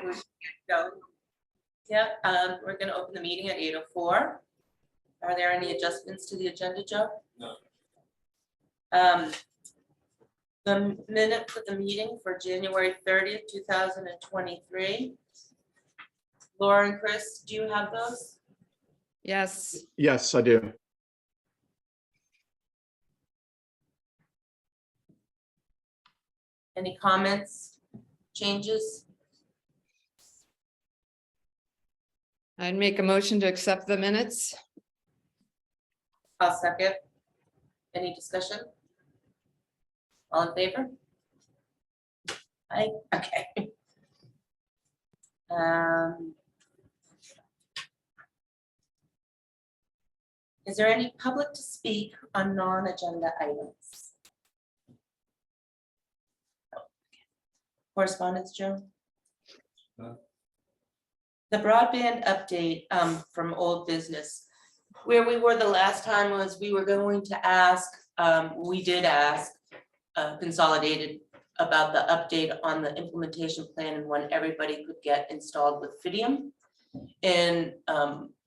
we're good to go. Yeah, we're gonna open the meeting at 8:04. Are there any adjustments to the agenda, Joe? No. The minute for the meeting for January 30th, 2023. Laura and Chris, do you have those? Yes. Yes, I do. Any comments, changes? I'd make a motion to accept the minutes. I'll second. Any discussion? All in favor? Aye, okay. Is there any public to speak on non-agenda items? Correspondence, Joe? No. The broadband update from old business. Where we were the last time was we were going to ask, we did ask Consolidated about the update on the implementation plan and when everybody could get installed with Fidium. And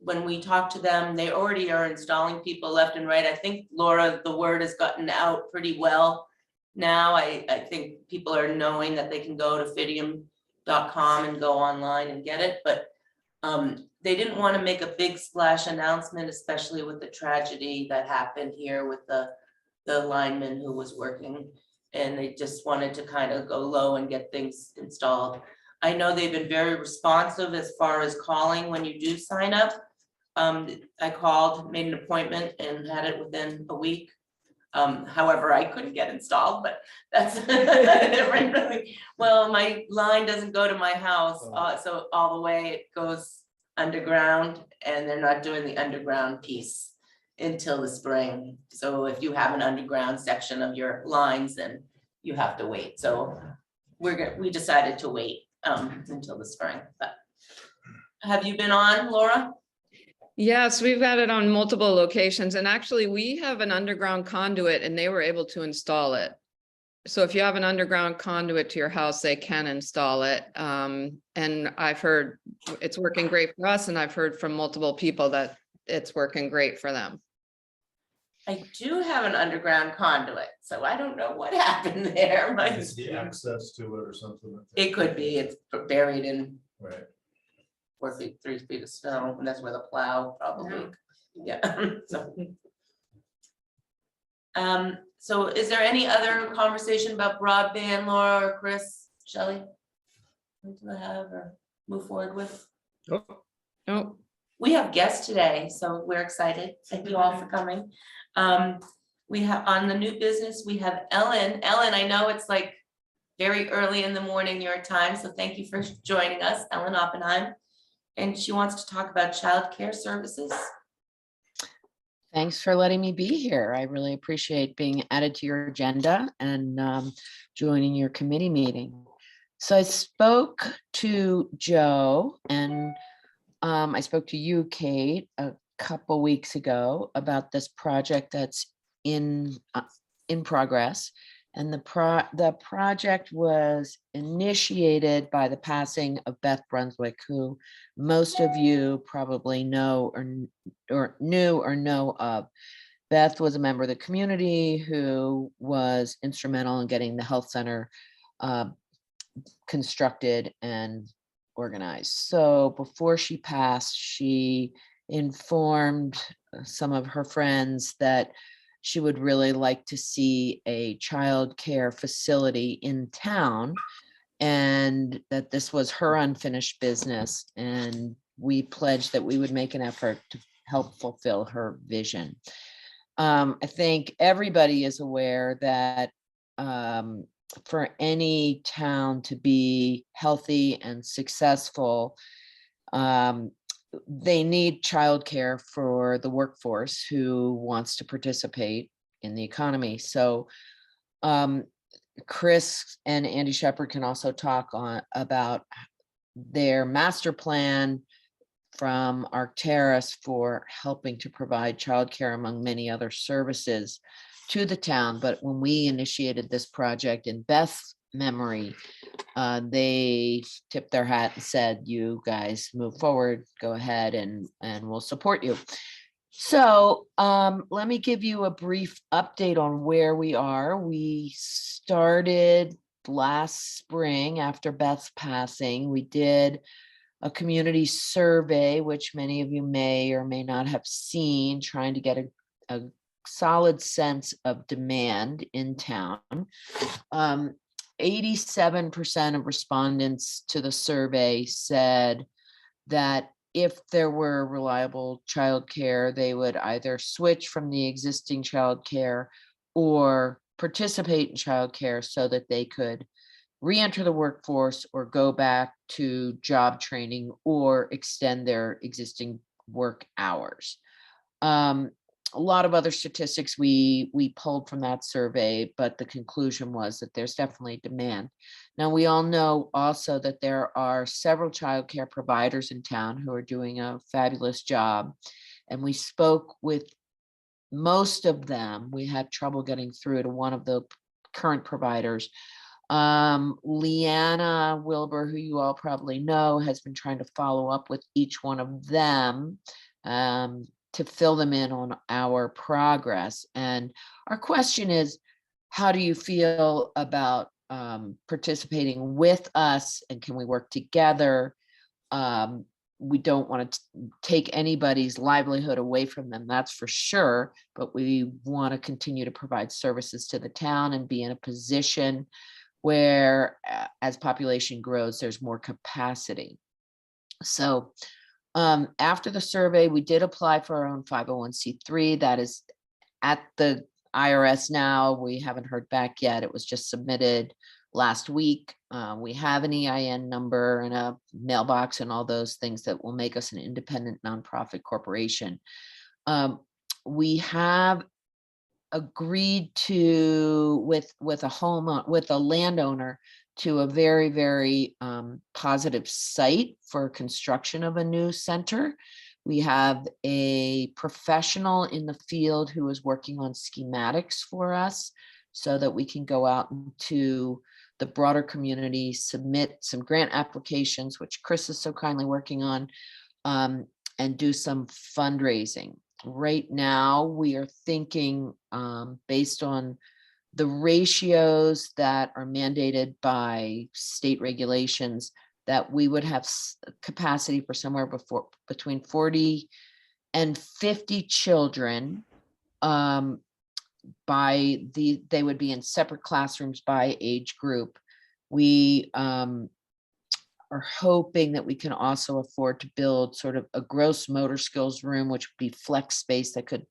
when we talked to them, they already are installing people left and right. I think, Laura, the word has gotten out pretty well. Now I think people are knowing that they can go to fidium.com and go online and get it, but they didn't want to make a big splash announcement, especially with the tragedy that happened here with the lineman who was working. And they just wanted to kind of go low and get things installed. I know they've been very responsive as far as calling when you do sign up. I called, made an appointment and had it within a week. However, I couldn't get installed, but that's different. Well, my line doesn't go to my house, so all the way it goes underground, and they're not doing the underground piece until the spring. So if you have an underground section of your lines, then you have to wait. So we decided to wait until the spring. But have you been on, Laura? Yes, we've got it on multiple locations, and actually we have an underground conduit and they were able to install it. So if you have an underground conduit to your house, they can install it. And I've heard it's working great for us, and I've heard from multiple people that it's working great for them. I do have an underground conduit, so I don't know what happened there. Is the access to it or something like that? It could be, it's buried in Right. 4 feet, 3 feet of snow, and that's where the plow probably, yeah. So is there any other conversation about broadband, Laura or Chris, Shelley? What do I have or move forward with? Oh, We have guests today, so we're excited. Thank you all for coming. We have on the new business, we have Ellen. Ellen, I know it's like very early in the morning your time, so thank you for joining us, Ellen Oppenheim. And she wants to talk about childcare services. Thanks for letting me be here. I really appreciate being added to your agenda and joining your committee meeting. So I spoke to Joe and I spoke to you, Kate, a couple weeks ago about this project that's in progress. And the project was initiated by the passing of Beth Brunswick, who most of you probably know or knew or know of. Beth was a member of the community who was instrumental in getting the health center constructed and organized. So before she passed, she informed some of her friends that she would really like to see a child care facility in town, and that this was her unfinished business. And we pledged that we would make an effort to help fulfill her vision. I think everybody is aware that for any town to be healthy and successful, they need childcare for the workforce who wants to participate in the economy. So Chris and Andy Shepherd can also talk about their master plan from Arcturus for helping to provide childcare among many other services to the town. But when we initiated this project in Beth's memory, they tipped their hat and said, you guys move forward, go ahead and we'll support you. So let me give you a brief update on where we are. We started last spring after Beth's passing. We did a community survey, which many of you may or may not have seen, trying to get a solid sense of demand in town. 87% of respondents to the survey said that if there were reliable childcare, they would either switch from the existing childcare or participate in childcare so that they could re-enter the workforce or go back to job training or extend their existing work hours. A lot of other statistics we pulled from that survey, but the conclusion was that there's definitely demand. Now, we all know also that there are several childcare providers in town who are doing a fabulous job. And we spoke with most of them. We had trouble getting through to one of the current providers. Leanna Wilbur, who you all probably know, has been trying to follow up with each one of them to fill them in on our progress. And our question is, how do you feel about participating with us, and can we work together? We don't want to take anybody's livelihood away from them, that's for sure, but we want to continue to provide services to the town and be in a position where as population grows, there's more capacity. So after the survey, we did apply for our own 501c3. That is at the IRS now. We haven't heard back yet. It was just submitted last week. We have an EIN number and a mailbox and all those things that will make us an independent nonprofit corporation. We have agreed to with a landowner to a very, very positive site for construction of a new center. We have a professional in the field who is working on schematics for us so that we can go out into the broader community, submit some grant applications, which Chris is so kindly working on, and do some fundraising. Right now, we are thinking based on the ratios that are mandated by state regulations, that we would have capacity for somewhere between 40 and 50 children. They would be in separate classrooms by age group. We are hoping that we can also afford to build sort of a gross motor skills room, which would be flex space that could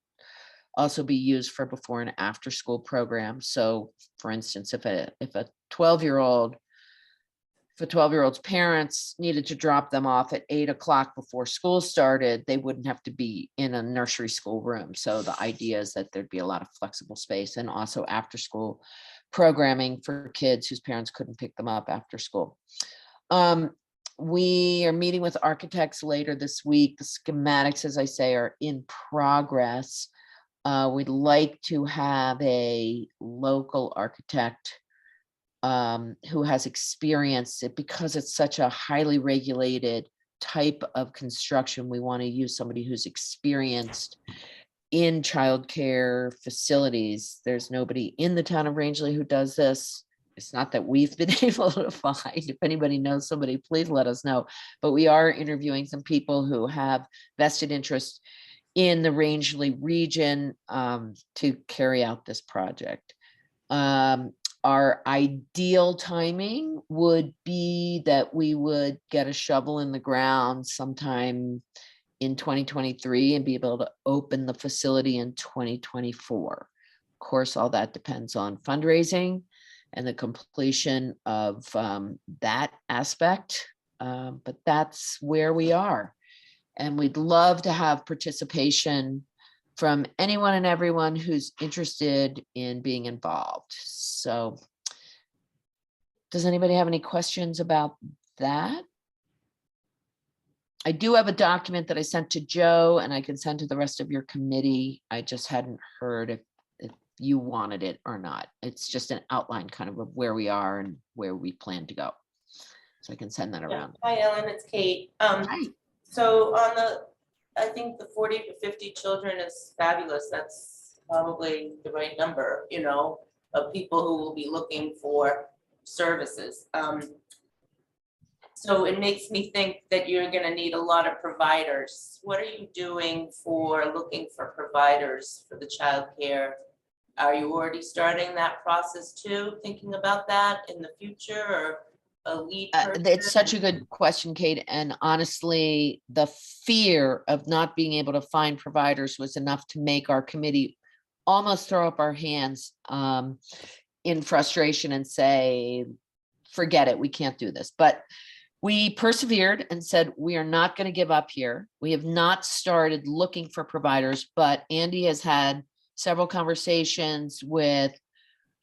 also be used for before and after school programs. So for instance, if a 12-year-old's parents needed to drop them off at 8 o'clock before school started, they wouldn't have to be in a nursery school room. So the idea is that there'd be a lot of flexible space and also after school programming for kids whose parents couldn't pick them up after school. We are meeting with architects later this week. The schematics, as I say, are in progress. We'd like to have a local architect who has experienced it, because it's such a highly regulated type of construction. We want to use somebody who's experienced in childcare facilities. There's nobody in the town of Rangeley who does this. It's not that we've been able to find. If anybody knows somebody, please let us know. But we are interviewing some people who have vested interest in the Rangeley region to carry out this project. Our ideal timing would be that we would get a shovel in the ground sometime in 2023 and be able to open the facility in 2024. Of course, all that depends on fundraising and the completion of that aspect, but that's where we are. And we'd love to have participation from anyone and everyone who's interested in being involved. So does anybody have any questions about that? I do have a document that I sent to Joe and I can send to the rest of your committee. I just hadn't heard if you wanted it or not. It's just an outline kind of where we are and where we plan to go. So I can send that Yeah. around. Hi, Ellen, it's Kate. Hi. So on I think the 40 to 50 children is fabulous. That's probably the right number, of people who will be looking for services. So it makes me think that you're gonna need a lot of providers. What are you doing for looking for providers for the childcare? Are you already starting that process too, thinking about that in the future, or a lead person? It's such a good question, Kate. And honestly, the fear of not being able to find providers was enough to make our committee almost throw up our hands in frustration and say, forget it, we can't do this. But we persevered and said, we are not going to give up here. We have not started looking for providers, but Andy has had several conversations with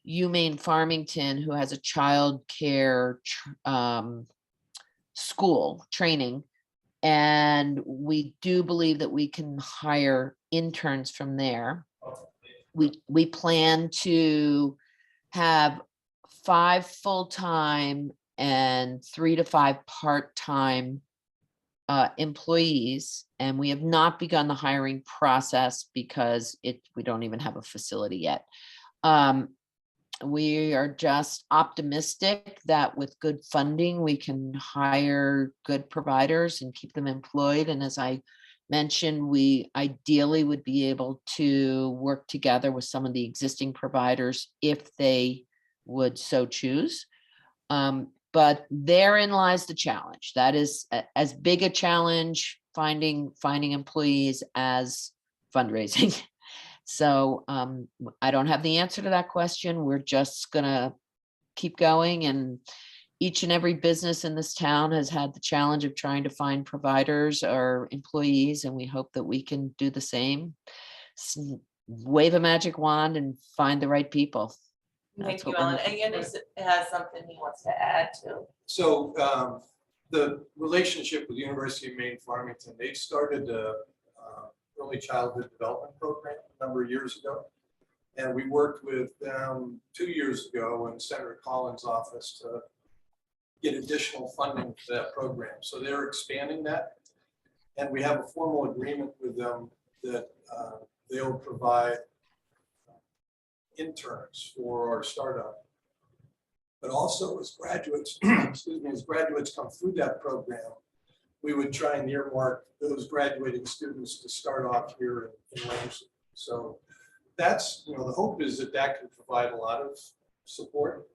UMaine Farmington, who has a child care school training. And we do believe that we can hire interns from there. We plan to have 5 full-time and 3 to 5 part-time employees. And we have not begun the hiring process because we don't even have a facility yet. We are just optimistic that with good funding, we can hire good providers and keep them employed. And as I mentioned, we ideally would be able to work together with some of the existing providers if they would so choose. But therein lies the challenge. That is as big a challenge, finding employees, as fundraising. So I don't have the answer to that question. We're just gonna keep going, and each and every business in this town has had the challenge of trying to find providers or employees, and we hope that we can do the same. Wave a magic wand and find the right people. Thank That's you, what we're Ellen. looking And Yannis has something he wants to add to. So the relationship with the University of Maine Farmington, they started a early childhood development program a number of years ago. And we worked with them 2 years ago in Senator Collins' office to get additional funding for that program. So they're expanding that. And we have a formal agreement with them that they'll provide interns for our startup. But also as graduates, excuse me, as graduates come through that program, we would try and earmark those graduating students to start off here in Rangeley. So that's, the hope is that that can provide a lot of support.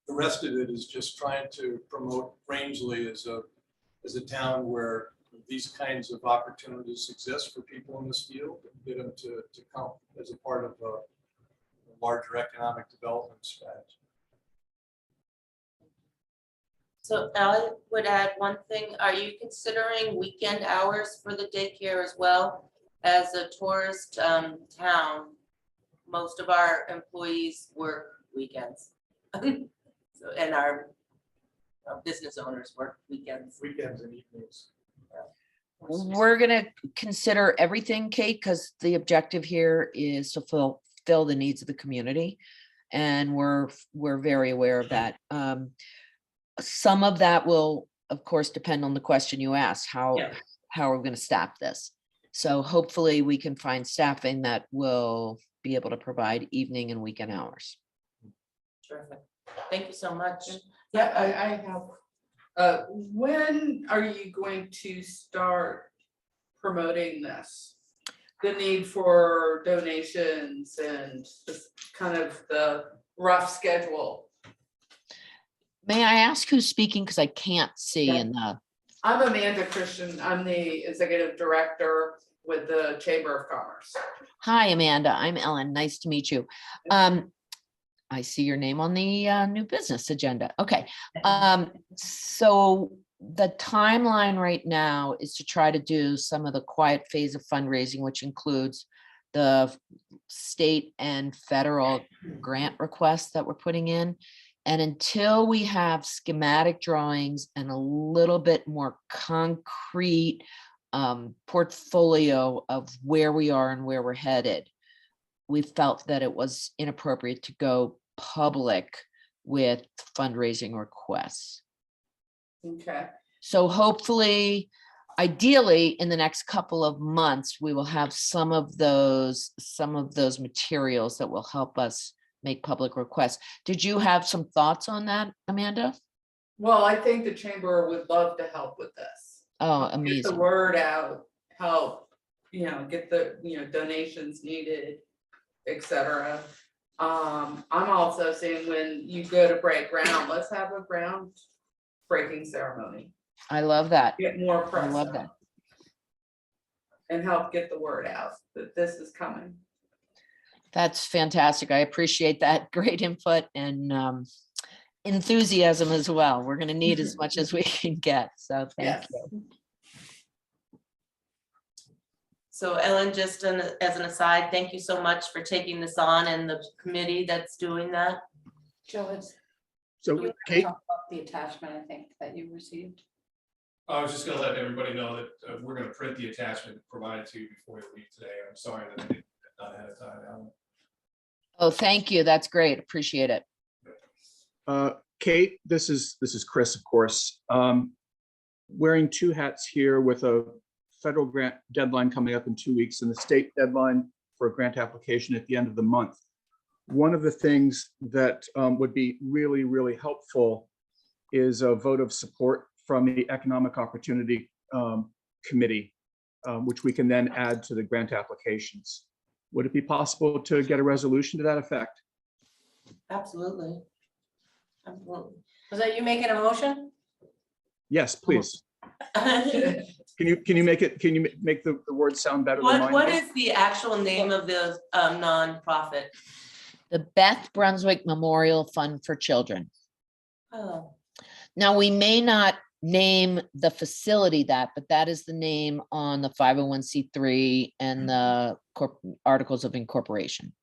The rest of it is just trying to promote Rangeley as a town where these kinds of opportunities exist for people in this field, and get them to come as a part of a larger economic development strategy. So I would add one thing. Are you considering weekend hours for the daycare as well? As a tourist town, most of our employees work weekends. So, and our business owners work weekends. Weekends and evenings. We're going to consider everything, Kate, because the objective here is to fulfill the needs of the community. And we're very aware of that. Some of that will, of course, depend on the question you asked, how are we going to staff this? So hopefully we can find staffing that will be able to provide evening and weekend hours. Terrific. Thank you so much. Yeah, I have. When are you going to start promoting this? The need for donations and just kind of the rough schedule. May I ask who's speaking? Because I can't see in the. I'm Amanda Christian. I'm the executive director with the Chamber of Commerce. Hi, Amanda. I'm Ellen. Nice to meet you. I see your name on the new business agenda. Okay. So the timeline right now is to try to do some of the quiet phase of fundraising, which includes the state and federal grant requests that we're putting in. And until we have schematic drawings and a little bit more concrete portfolio of where we are and where we're headed, we felt that it was inappropriate to go public with fundraising requests. Okay, So hopefully, ideally, in the next couple of months, we will have some of those materials that will help us make public requests. Did you have some thoughts on that, Amanda? well, I think the chamber would love to help with this. Oh, Get the amazing. word out, help, get the, donations needed, et cetera. I'm also saying when you go to break ground, let's have a ground breaking ceremony, I love that. get more I press love out, that. and help get the word out that this is coming. That's fantastic. I appreciate that. Great input and enthusiasm as well. We're going to need as much as we can get. So thank Yes. you. So Ellen, just as an aside, thank you so much for taking this on and the committee that's doing that. Joe, you So were Kate, talking about the attachment, I think, that you received. I was just gonna let everybody know that we're gonna print the attachment provided to you before you leave today. I'm sorry that I didn't get that done ahead of time, Alan. Oh, thank you. That's great. Appreciate it. Kate, this is Chris, of course. Wearing two hats here with a federal grant deadline coming up in 2 weeks and the state deadline for a grant application at the end of the month. One of the things that would be really, really helpful is a vote of support from the Economic Opportunity Committee, which we can then add to the grant applications. Would it be possible to get a resolution to that effect? Absolutely. Absolutely. Was that you making a motion? Yes, please. Can you make the words sound better than mine? What is the actual name of the nonprofit? The Beth Brunswick Memorial Fund for Children. Oh, Now, we may not name the facility that, but that is the name on the 501c3 and the articles of incorporation.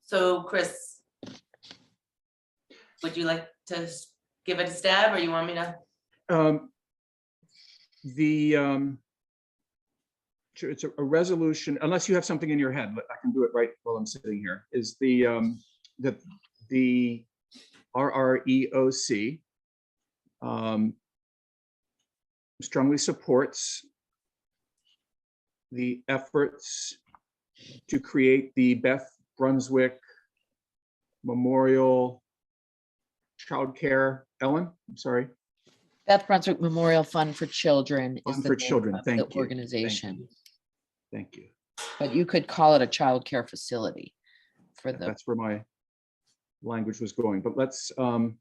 so Chris, would you like to give it a stab or you want me to? It's a resolution, unless you have something in your head, I can do it right while I'm sitting here, is the RREOC strongly supports the efforts to create the Beth Brunswick Memorial Childcare, Ellen, I'm sorry. Beth Brunswick Memorial Fund for Children is Fund the for name Children, of thank the you, thank organization, Thank you. but you could call it a childcare facility for the, That's where my language was going, but let's, and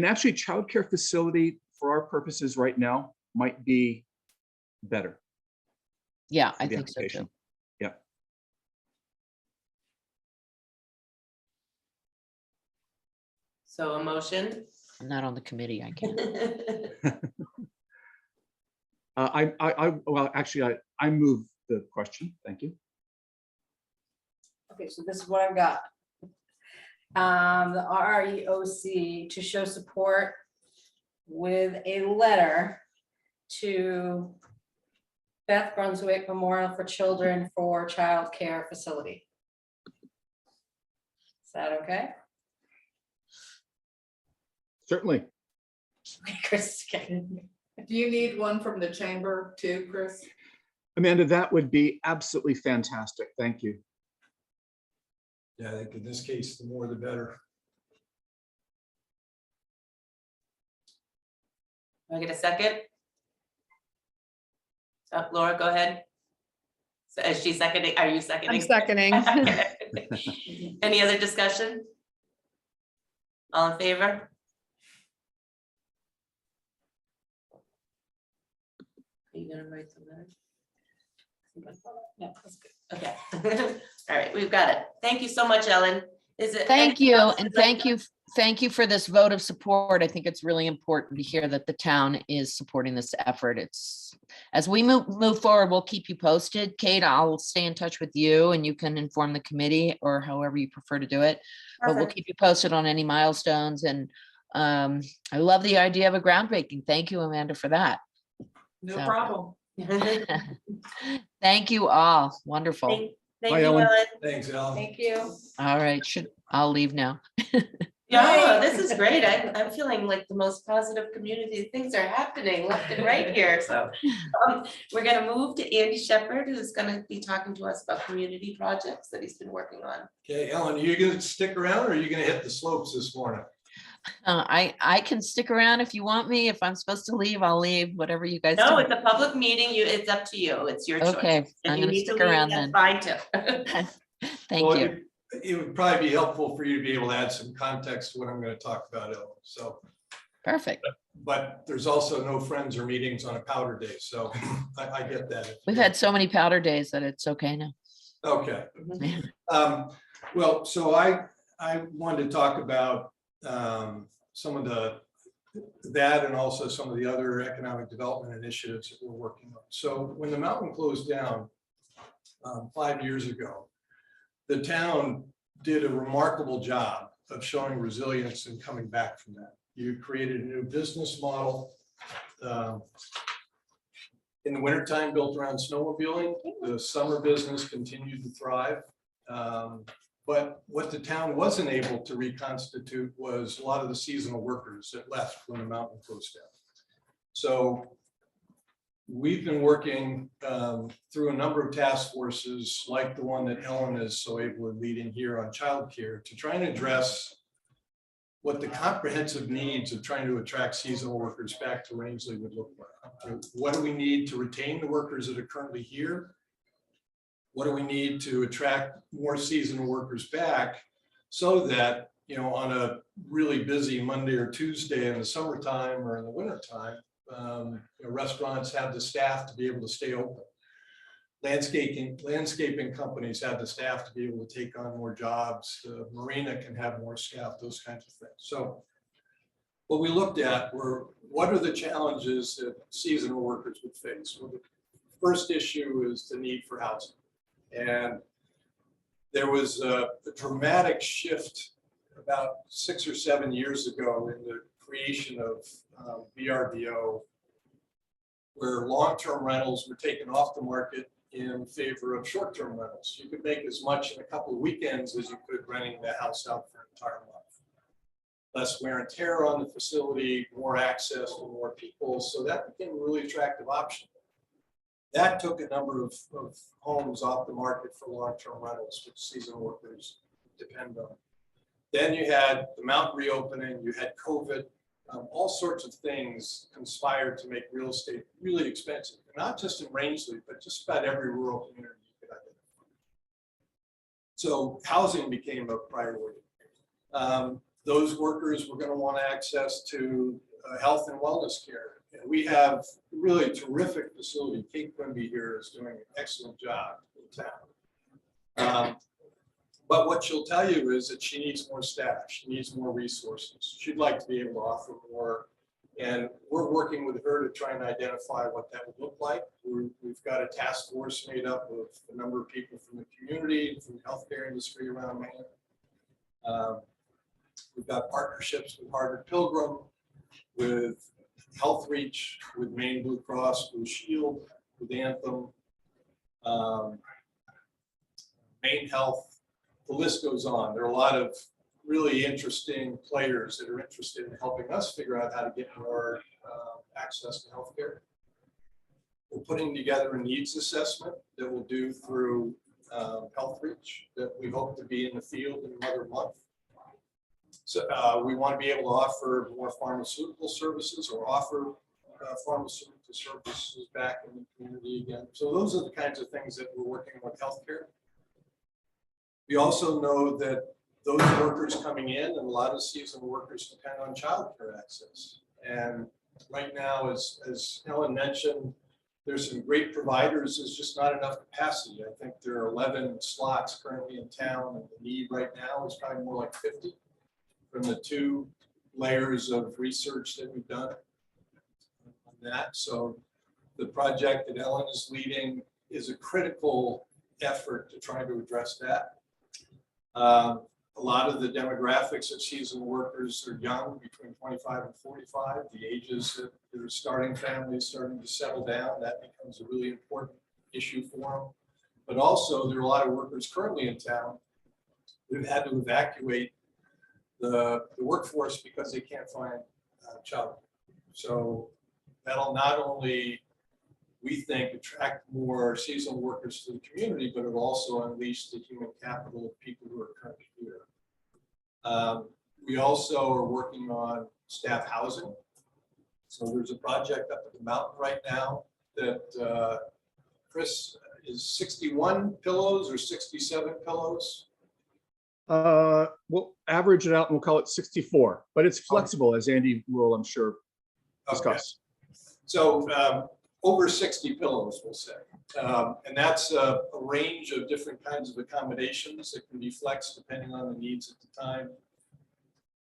actually childcare facility for our purposes right now might be better. yeah, for I the think so application. too. Yeah. So a motion? I'm not on the committee, I can't. Well, actually, I move the question. Thank you. Okay, so this is what I've got. The RREOC to show support with a letter to Beth Brunswick Memorial for Children for Child Care Facility. Is that okay? Certainly. Chris, okay. Do you need one from the chamber too, Chris? Amanda, that would be absolutely fantastic. Thank you. Yeah, I think in this case, the more the better. Can I get a second? Laura, go ahead. So is she seconding? Are you seconding? I'm seconding. Okay. Any other discussion? All in favor? Are you gonna write the letter? Yeah, that's good. Okay. All right, we've got it. Thank you so much, Ellen. Is it? Thank anything you, else and you'd like thank you for this vote of support. I think it's really important to hear that the town is supporting this effort. It's, as we move forward, we'll keep you posted. Kate, I'll stay in touch with you and you can inform the committee or however you prefer to do it. But we'll Perfect. keep you posted on any milestones, and I love the idea of a groundbreaking. Thank you, Amanda, for that. No So- problem. Thank you all. Wonderful. Thank Bye, you, Ellen. Ellen. Thanks, Alan. Thank you. All right, I'll leave now. Yeah, this is great. I'm feeling like the most positive community. Things are happening left and right here, so. We're gonna move to Andy Shepherd, who's gonna be talking to us about community projects that he's been working on. Okay, Ellen, are you gonna stick around or are you gonna hit the slopes this morning? I can stick around if you want me. If I'm supposed to leave, I'll leave, whatever you guys No, do. it's a public meeting. It's up to you. It's your choice. Okay, If I'm you gonna need to stick leave, around that's then. fine too. Thank Well, you. It would probably be helpful for you to be able to add some context to what I'm gonna talk about, Ellen, so. Perfect. But there's also no friends or meetings on a powder day, so I get that. We've had so many powder days that it's okay now. Okay, Mhm. well, so I wanted to talk about some of that and also some of the other economic development initiatives that we're working on. So when the mountain closed down 5 years ago, the town did a remarkable job of showing resilience and coming back from that. You created a new business model. In the wintertime, built around snowmobiling. The summer business continued to thrive. But what the town wasn't able to reconstitute was a lot of the seasonal workers that left when the mountain closed down. So we've been working through a number of task forces like the one that Ellen is so ably leading here on childcare to try and address what the comprehensive needs of trying to attract seasonal workers back to Rangeley would look like. What do we need to retain the workers that are currently here? What do we need to attract more seasonal workers back so that, you know, on a really busy Monday or Tuesday in the summertime or in the wintertime, restaurants have the staff to be able to stay open. Landscaping companies have the staff to be able to take on more jobs. The marina can have more staff, those kinds of things. So what we looked at were, what are the challenges that seasonal workers would face? Well, the first issue is the need for housing. And there was a dramatic shift about 6 or 7 years ago in the creation of VRBO, where long-term rentals were taken off the market in favor of short-term rentals. You could make as much in a couple of weekends as you could renting the house out for an entire month. Less wear and tear on the facility, more access to more people. So that became a really attractive option. That took a number of homes off the market for long-term rentals, which seasonal workers depend on. Then you had the mountain reopening, you had COVID, all sorts of things conspired to make real estate really expensive, not just in Rangeley, but just about every rural community you could identify. So housing became a priority. Those workers were going to want access to health and wellness care. And we have really a terrific facility. Kate Quimby here is doing an excellent job in town. But what she'll tell you is that she needs more staff. She needs more resources. She'd like to be able to offer more. And we're working with her to try and identify what that would look like. We've got a task force made up of a number of people from the community, from the healthcare industry around Maine. We've got partnerships with Harvard Pilgrim, with Health Reach, with Maine Blue Cross Blue Shield, with Anthem, Maine Health. The list goes on. There are a lot of really interesting players that are interested in helping us figure out how to get more access to healthcare. We're putting together a needs assessment that we'll do through Health Reach that we hope to be in the field in another month. So we want to be able to offer more pharmaceutical services or offer pharmaceutical services back in the community again. So those are the kinds of things that we're working on with healthcare. We also know that those workers coming in, and a lot of seasonal workers depend on childcare access. And right now, as Ellen mentioned, there's some great providers. There's just not enough capacity. I think there are 11 slots currently in town, and the need right now is probably more like 50 from the 2 layers of research that we've done on that. So the project that Ellen is leading is a critical effort to try to address that. A lot of the demographics of seasonal workers are young, between 25 and 45. The ages that they're starting families, starting to settle down, that becomes a really important issue for them. But also, there are a lot of workers currently in town who've had to evacuate the workforce because they can't find childcare. So that'll not only, we think, attract more seasonal workers to the community, but it'll also unleash the human capital of people who are currently here. We also are working on staff housing. So there's a project up at the mountain right now that Chris, is 61 pillows or 67 pillows? We'll average it out and we'll call it 64, but it's flexible, as Andy will, I'm sure, discuss. So over 60 pillows, we'll say. And that's a range of different kinds of accommodations that can be flexed depending on the needs at the time.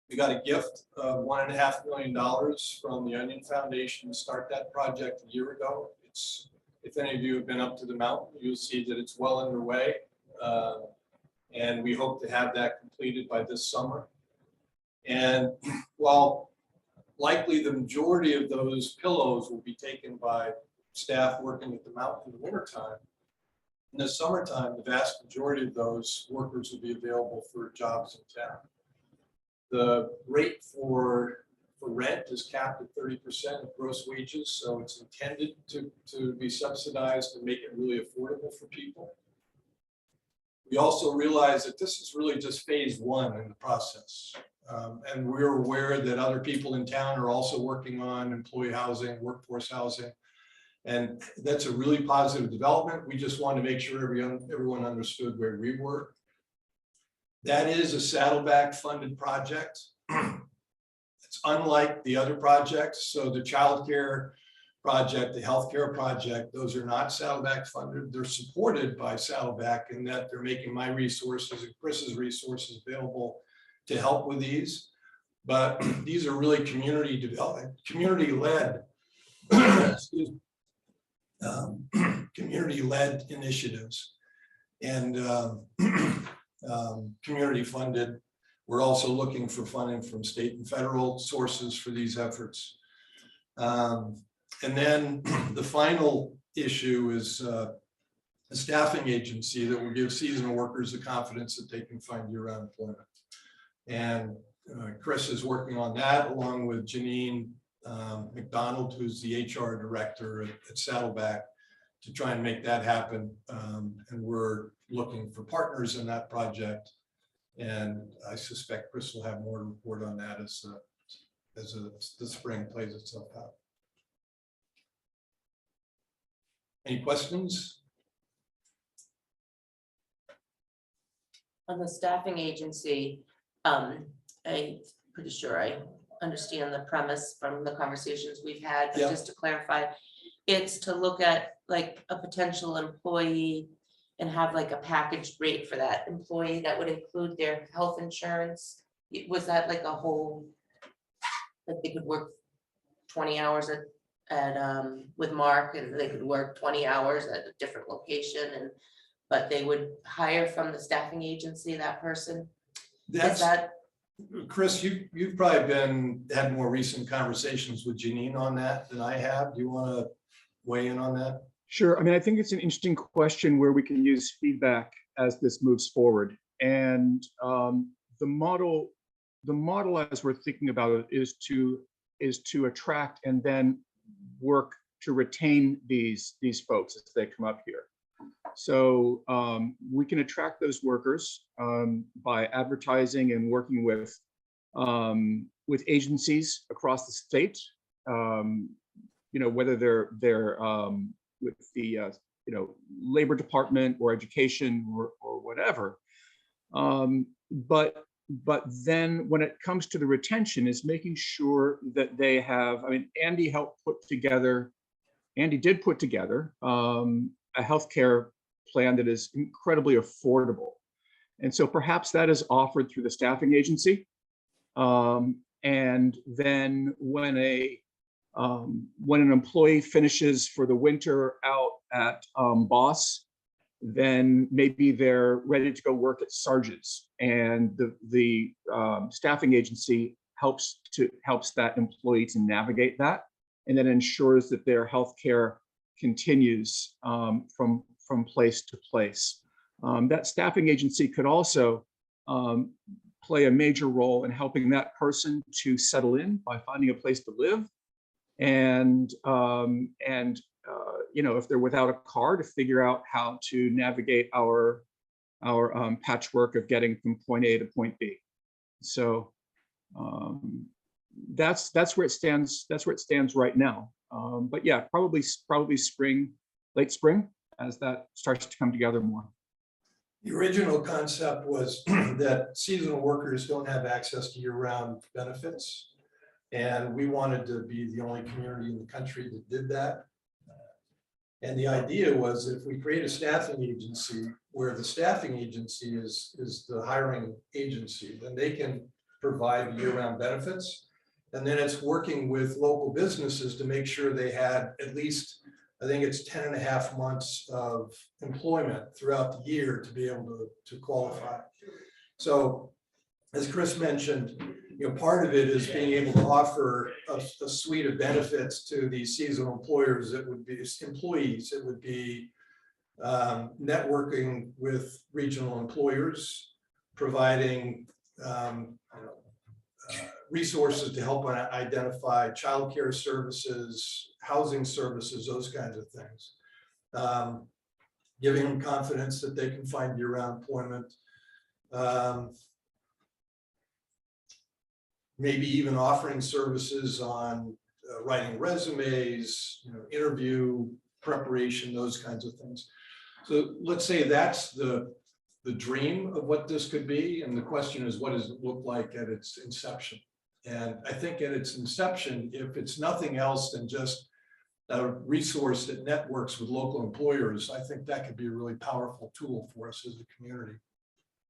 We got a gift of $1.5 million from the Onion Foundation to start that project a year ago. It's, if any of you have been up to the mountain, you'll see that it's well underway. And we hope to have that completed by this summer. And while likely the majority of those pillows will be taken by staff working at the mountain in the wintertime, in the summertime, the vast majority of those workers will be available for jobs in town. The rate for rent is capped at 30% of gross wages, so it's intended to be subsidized and make it really affordable for people. We also realize that this is really just phase one in the process. And we're aware that other people in town are also working on employee housing, workforce housing. And that's a really positive development. We just want to make sure everyone understood where we were. That is a Saddleback funded project. It's unlike the other projects. So the childcare project, the healthcare project, those are not Saddleback funded. They're supported by Saddleback in that they're making my resources and Chris's resources available to help with these. But these are really community development, community-led, community-led initiatives and community funded. We're also looking for funding from state and federal sources for these efforts. And then the final issue is a staffing agency that will give seasonal workers the confidence that they can find year-round employment. And Chris is working on that along with Janine McDonald, who's the HR director at Saddleback, to try and make that happen. And we're looking for partners in that project. And I suspect Chris will have more to report on that as the spring plays itself out. Any questions? On the staffing agency, I'm pretty sure I understand the premise from the conversations we've had, but Yeah. just to clarify, it's to look at like a potential employee and have like a packaged rate for that employee that would include their health insurance. Was that like a whole, like they could work 20 hours at with Mark and they could work 20 hours at a different location but they would hire from the staffing agency, that person? Is that? Chris, you've probably had more recent conversations with Janine on that than I have. Do you want to weigh in on that? Sure. I mean, I think it's an interesting question where we can use feedback as this moves forward. And the model as we're thinking about it is to attract and then work to retain these folks as they come up here. So we can attract those workers by advertising and working with agencies across the state. You know, whether they're with the labor department or education or whatever. But then when it comes to the retention, is making sure that they have. I mean, Andy did put together a healthcare plan that is incredibly affordable. And so perhaps that is offered through the staffing agency. And then when an employee finishes for the winter out at Boss, then maybe they're ready to go work at Sargent's, and the staffing agency helps that employee to navigate that, and then ensures that their health care continues from place to place. That staffing agency could also play a major role in helping that person to settle in by finding a place to live, and you know, if they're without a car, to figure out how to navigate our patchwork of getting from point A to point B. So that's where it stands. That's where it stands right now. But yeah, probably spring, late spring, as that starts to come together more. The original concept was that seasonal workers don't have access to year-round benefits. And we wanted to be the only community in the country that did that. And the idea was if we create a staffing agency where the staffing agency is the hiring agency, then they can provide year-round benefits. And then it's working with local businesses to make sure they had at least, I think it's 10.5 months of employment throughout the year to be able to qualify. So as Chris mentioned, you know, part of it is being able to offer a suite of benefits to these seasonal employers. It would be employees. It would be networking with regional employers, providing resources to help identify childcare services, housing services, those kinds of things. Giving them confidence that they can find year-round employment. Maybe even offering services on writing resumes, you know, interview preparation, those kinds of things. So let's say that's the dream of what this could be. And the question is, what does it look like at its inception? And I think at its inception, if it's nothing else than just a resource that networks with local employers, I think that could be a really powerful tool for us as a community.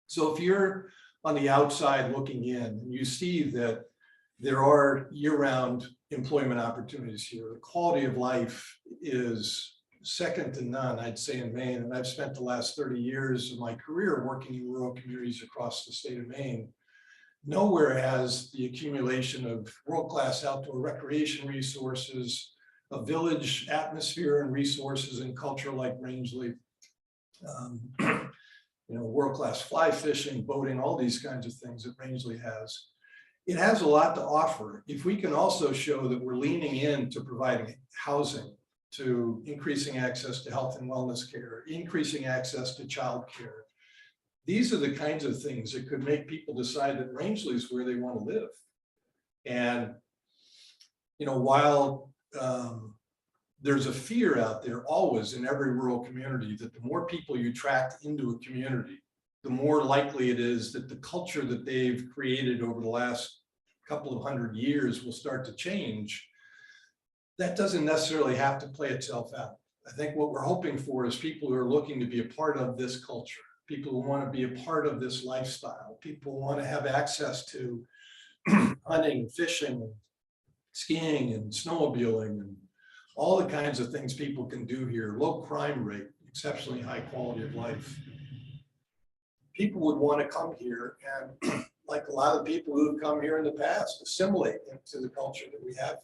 So if you're on the outside looking in, and you see that there are year-round employment opportunities here. The quality of life is second to none, I'd say, in Maine. And I've spent the last 30 years of my career working in rural communities across the state of Maine. Nowhere has the accumulation of world-class outdoor recreation resources, a village atmosphere and resources and culture like Rangeley, you know, world-class fly fishing, boating, all these kinds of things that Rangeley has. It has a lot to offer. If we can also show that we're leaning into providing housing, to increasing access to health and wellness care, increasing access to child care, these are the kinds of things that could make people decide that Rangeley is where they want to live. And, you know, while there's a fear out there always in every rural community that the more people you attract into a community, the more likely it is that the culture that they've created over the last couple of 100 years will start to change. That doesn't necessarily have to play itself out. I think what we're hoping for is people who are looking to be a part of this culture, people who want to be a part of this lifestyle, people who want to have access to hunting, fishing, skiing, and snowmobiling, and all the kinds of things people can do here, low crime rate, exceptionally high quality of life. People would want to come here and, like a lot of people who've come here in the past, assimilate into the culture that we have.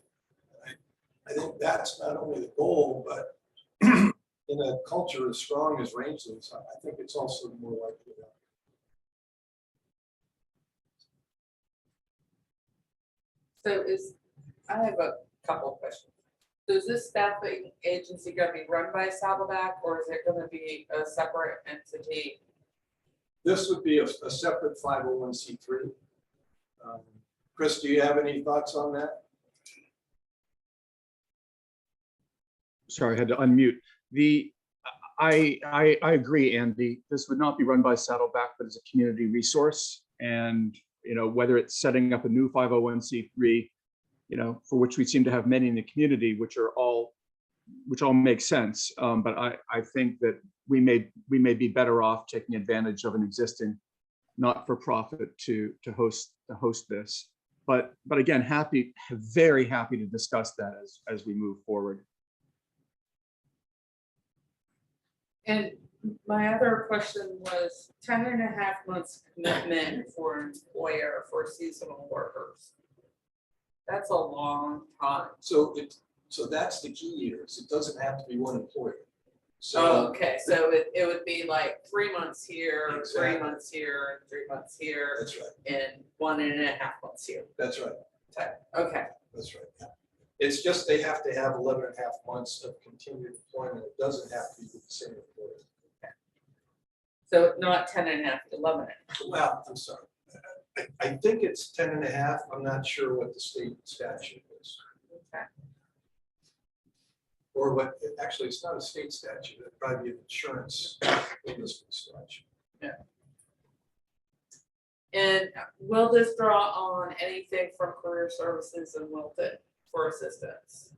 I think that's not only the goal, but in a culture as strong as Rangeley's, I think it's also more likely that. So I have a couple of questions. So is this staffing agency going to be run by Saddleback, or is it going to be a separate entity? This would be a separate 501c3. Chris, do you have any thoughts on that? Sorry, I had to unmute. I agree, Andy. This would not be run by Saddleback, but as a community resource. And, you know, whether it's setting up a new 501c3, you know, for which we seem to have many in the community, which all make sense. But I think that we may be better off taking advantage of an existing not-for-profit to host this. But again, very happy to discuss that as we move forward. And my other question was 10.5 months commitment for an employer for seasonal workers. That's a long time. So that's the key here. Is it doesn't have to be one employer. So, Okay, so it would be like 3 months here, 3 Exactly. months here, 3 months here, that's right, and 1.5 months here. that's right, Okay, that's right. Yeah. It's just they have to have 11 and a half months of continued employment. It doesn't have to be with the same employer. so not 10.5, 11. Well, I'm sorry. I think it's 10 and a half. I'm not sure what the state statute is. Okay. Or what, actually, it's not a state statute. It'd probably be an insurance industry statute. And will this draw on anything from career services in Wilton for assistance?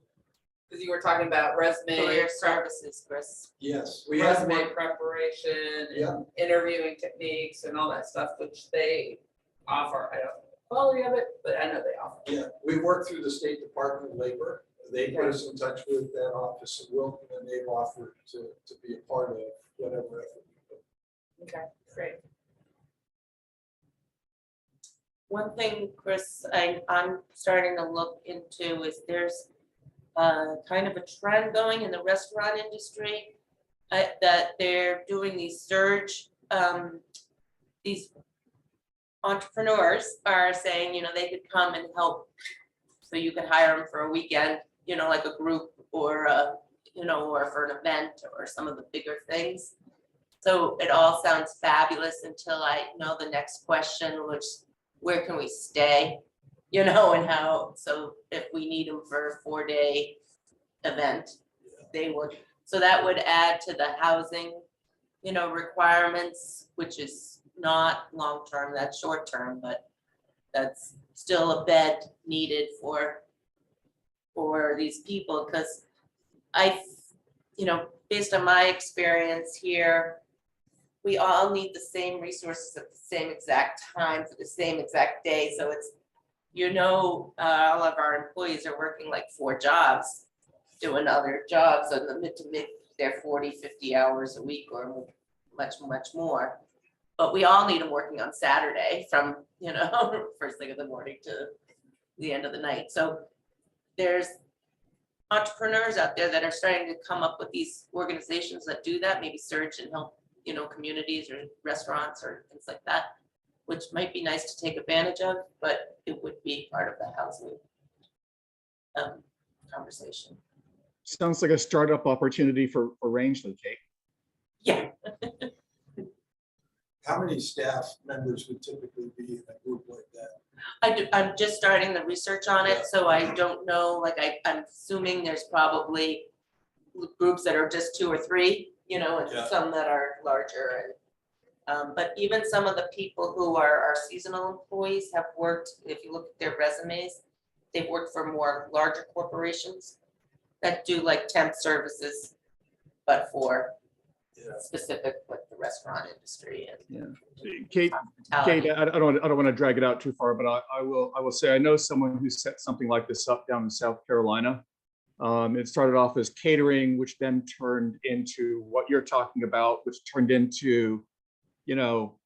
Because you were talking about resume. Career services, Chris. Yes, we have Resume one. preparation Yeah. and interviewing techniques and all that stuff, which they offer. I don't know the quality of it, but I know they offer. Yeah, we work through the State Department of Labor. They put us in touch with that office in Wilton, and they've offered to be a part of whatever effort we put. Okay, great. One thing, Chris, I'm starting to look into is there's kind of a trend going in the restaurant industry that they're doing these surge, these entrepreneurs are saying, you know, they could come and help. So you could hire them for a weekend, you know, like a group or you know, or for an event or some of the bigger things. So it all sounds fabulous until I know the next question, which where can we stay? You know, and how, so if we need them for a 4-day event, they would, so that would add to the housing, you know, requirements, which is not long-term, that's short-term, but that's still a bed needed for these people, because you know, based on my experience here, we all need the same resources at the same exact time for the same exact day. So it's, you know, all of our employees are working like 4 jobs, doing other jobs on the to make their 40, 50 hours a week or much more. But we all need them working on Saturday from, you know, first thing in the morning to the end of the night. So there's entrepreneurs out there that are starting to come up with these organizations that do that, maybe search and help, you know, communities or restaurants or things like that, which might be nice to take advantage of, but it would be part of the housing conversation. Sounds like a startup opportunity for Rangeley, Kate. Yeah, How many staff members would typically be in a group like that? I'm just starting the research on Yeah. it, so I don't know, like I'm assuming there's probably groups that are just 2 or 3, you know, and Yeah. some that are larger and but even some of the people who are our seasonal employees have worked, if you look at their resumes, they've worked for more larger corporations that do like temp services, but for Yeah. specific, like the restaurant industry and Kate, hospitality. I don't want to drag it out too far, but I will say I know someone who set something like this up down in South Carolina. It started off as catering, which then turned into what you're talking about, which turned into, you know,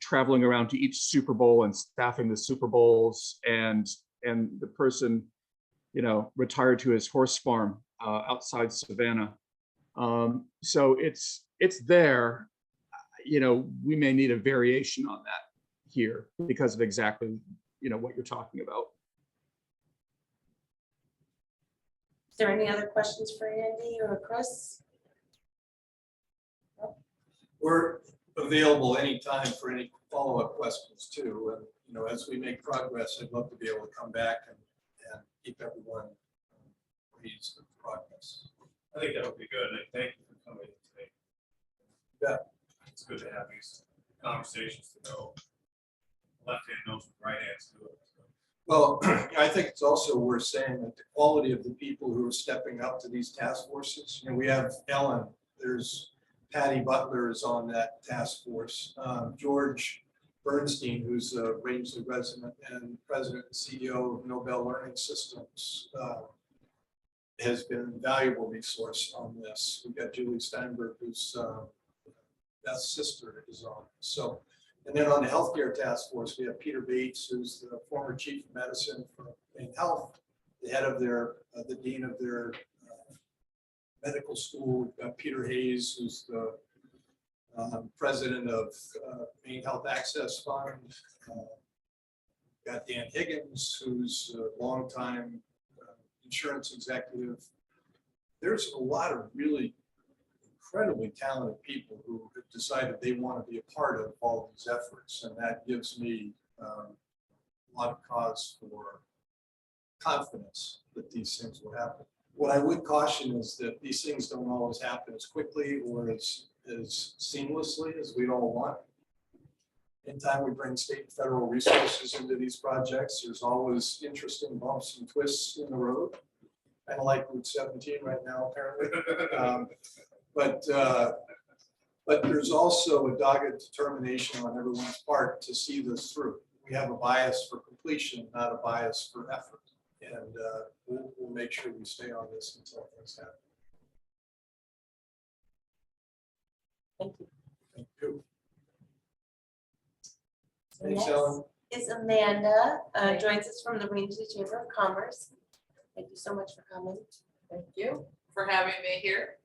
traveling around to each Super Bowl and staffing the Super Bowls, and the person, you know, retired to his horse farm outside Savannah. So it's there. You know, we may need a variation on that here because of exactly, you know, what you're talking about. Is there any other questions for Andy or Chris? We're available anytime for any follow-up questions too. And, you know, as we make progress, I'd love to be able to come back and keep everyone pleased with the progress. I think that would be good, and thank you for coming in today. Yeah. It's good to have these conversations to know left hand knows what right hand's doing. So. Well, I think it's also worth saying that the quality of the people who are stepping up to these task forces, you know, we have Ellen, there's Patty Butler is on that task force. George Bernstein, who's a Rangeley resident and president and CEO of Nobel Learning Systems, has been an invaluable resource on this. We've got Julie Steinberg, who's Beth's sister is on. So, and then on the healthcare task force, we have Peter Bates, who's the former chief of medicine for Maine Health, the head of their, the dean of their medical school. We've got Peter Hayes, who's the president of Maine Health Access Fund. Got Dan Higgins, who's a longtime insurance executive. There's a lot of really incredibly talented people who have decided they want to be a part of all of these efforts, and that gives me a lot of cause for confidence that these things will happen. What I would caution is that these things don't always happen as quickly or as seamlessly as we'd all want. Anytime we bring state and federal resources into these projects, there's always interesting bumps and twists in the road. Kind of like Route 17 right now, apparently. But there's also a dogged determination on everyone's part to see this through. We have a bias for completion, not a bias for effort. And we'll make sure we stay on this until things happen. Thank you. Thank you. So Thanks, next Ellen. is Amanda, joins us from the Rangeley Chamber of Commerce. Thank you so much for coming. Thank you for having me here.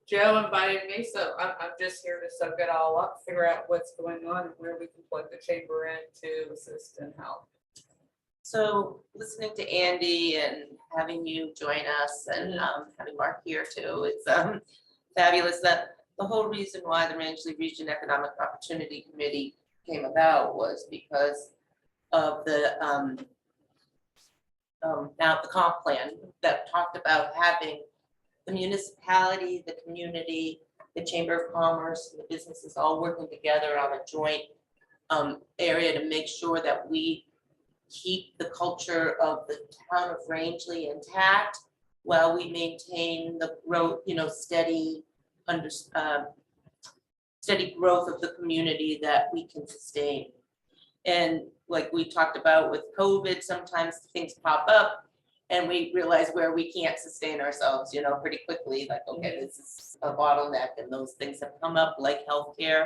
Joe invited me, so I'm just here to soak it all up, figure out what's going on and where we can plug the chamber in to assist and help. So listening to Andy and having you join us and having Mark here too, it's fabulous. That the whole reason why the Rangeley Region Economic Opportunity Committee came about was because of the now the comp plan that talked about having the municipality, the community, the Chamber of Commerce, and the businesses all working together on a joint area to make sure that we keep the culture of the town of Rangeley intact while we maintain the growth, steady steady growth of the community that we can sustain. And like we talked about with COVID, sometimes things pop up and we realize where we can't sustain ourselves, pretty quickly, like, okay, this is a bottleneck, and those things have come up like healthcare,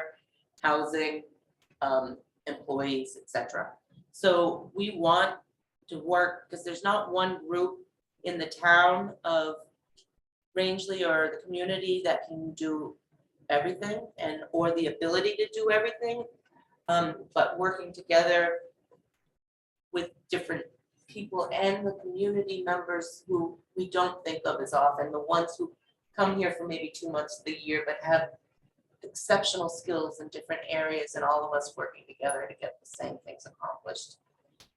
housing, employees, etc. So we want to work, because there's not one group in the town of Rangeley or the community that can do everything or the ability to do everything. But working together with different people and the community members who we don't think of as often, the ones who come here for maybe 2 months of the year, but have exceptional skills in different areas, and all of us working together to get the same things accomplished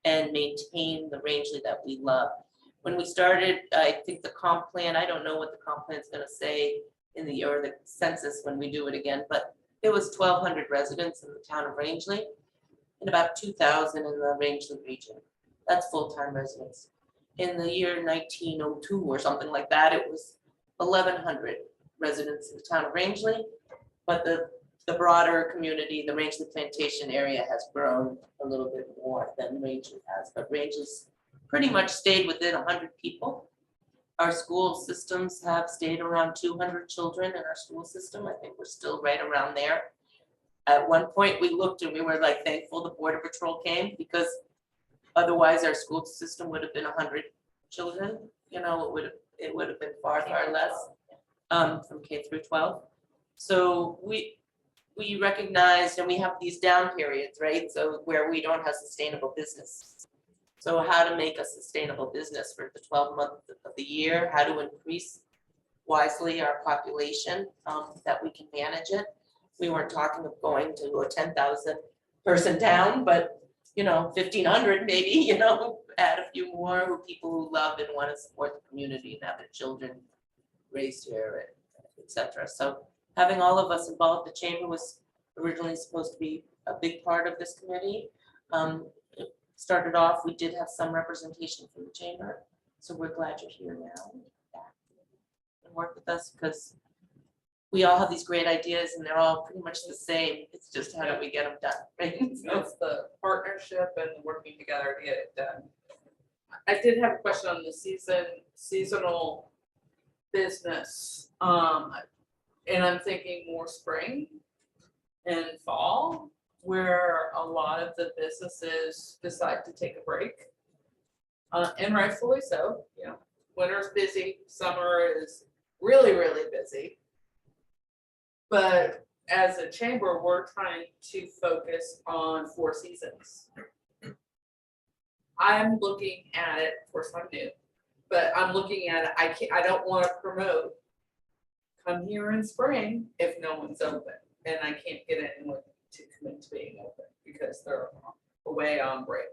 and maintain the Rangeley that we love. When we started, I think the comp plan, I don't know what the comp plan is going to say in the census when we do it again, but there was 1,200 residents in the town of Rangeley and about 2,000 in the Rangeley region. That's full-time residents. In the year 1902 or something like that, it was 1,100 residents in the town of Rangeley, but the broader community, the Rangeley Plantation area, has grown a little bit more than Rangeley has, but Rangeley's pretty much stayed within 100 people. Our school systems have stayed around 200 children in our school system. I think we're still right around there. At one point we looked and we were like thankful the Border Patrol came, because otherwise our school system would have been 100 children. It would have been far less from K through 12. So we recognized, and we have these down periods, right? So where we don't have sustainable business. So how to make a sustainable business for the 12 months of the year, how to increase wisely our population, that we can manage it. We weren't talking of going to a 10,000 person town, but 1,500 maybe, add a few more people who love and want to support the community and have their children raised here, etc. So having all of us involved, the chamber was originally supposed to be a big part of this committee. It started off, we did have some representation from the chamber, so we're glad you're here now and work with us, because we all have these great ideas and they're all pretty much the same. It's just how do we get them done, right? So, It's the partnership and working together to get it done. I did have a question on the seasonal business. And I'm thinking more spring and fall, where a lot of the businesses decide to take a break. And rightfully so, winter's busy, summer is really, really busy. But as a chamber, we're trying to focus on 4 seasons. I'm looking at it, of course I'm new, but I'm looking at it, I don't wanna promote. Come here in spring if no one's open, and I can't get anyone to commit to being open because they're away on break.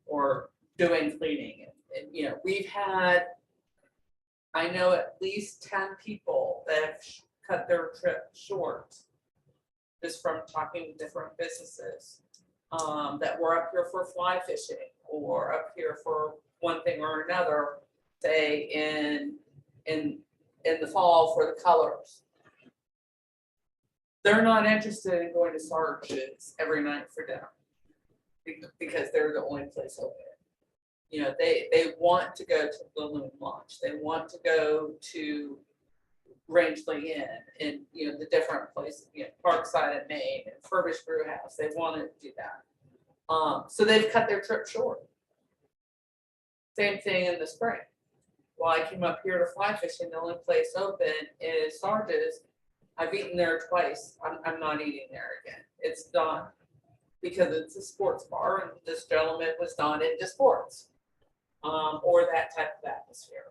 Or doing cleaning, and you know, we've had, I know at least 10 people that have cut their trip short. Just from talking to different businesses, that were up here for fly fishing or up here for one thing or another, say in the fall for the colors. They're not interested in going to Sarge's every night for dinner. Because they're the only place open. You know, they want to go to the Loon Launch, they want to go to Rangeley Inn and, you know, the different places, you know, Parkside at Maine and Furbished Brew House, they want to do that. So they've cut their trip short. Same thing in the spring. Well, I came up here to fly fishing, the only place open is Sarge's. I've eaten there twice, I'm not eating there again, it's done. Because it's a sports bar and this gentleman was not into sports. Or that type of atmosphere.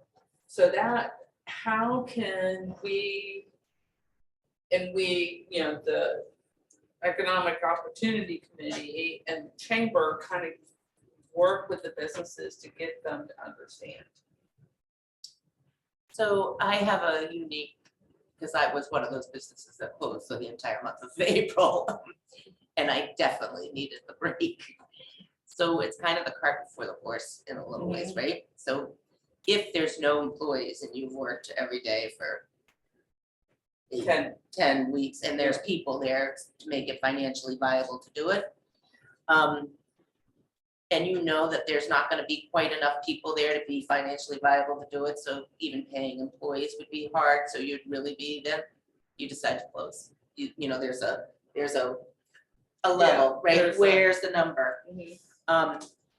So that, how can we, and we, you know, the Economic Opportunity Committee and the Chamber kind of work with the businesses to get them to understand. So I have a unique, because I was one of those businesses that closed for the entire month of April. And I definitely needed the break. So it's kind of the cart before the horse in a little ways, right? So if there's no employees and you've worked every day for 10 weeks and there's people there to make it financially viable to do it. And you know that there's not gonna be quite enough people there to be financially viable to do it, so even paying employees would be hard, so you'd really be then, you decide to close. You know, there's a level, right? there's a- Where's the number?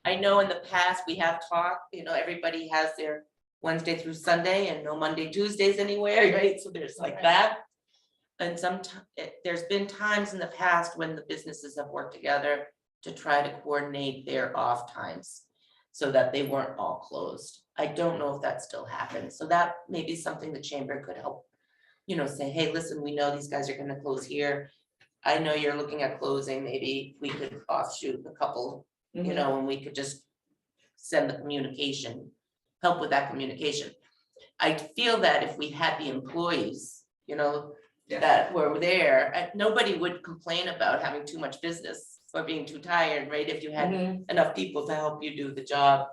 I know in the past we have talked, you know, everybody has their Wednesday through Sunday and no Monday, Tuesdays anywhere, right? So there's like that. And there's been times in the past when the businesses have worked together to try to coordinate their off times so that they weren't all closed. I don't know if that still happens. So that may be something the chamber could help, you know, say, hey, listen, we know these guys are gonna close here. I know you're looking at closing, maybe we could offshoot a couple, you know, and we could just send the communication, help with that communication. I feel that if we had the employees, you know, that were there, nobody would complain about having too much business or being too tired, right? If you had enough people to help you do the job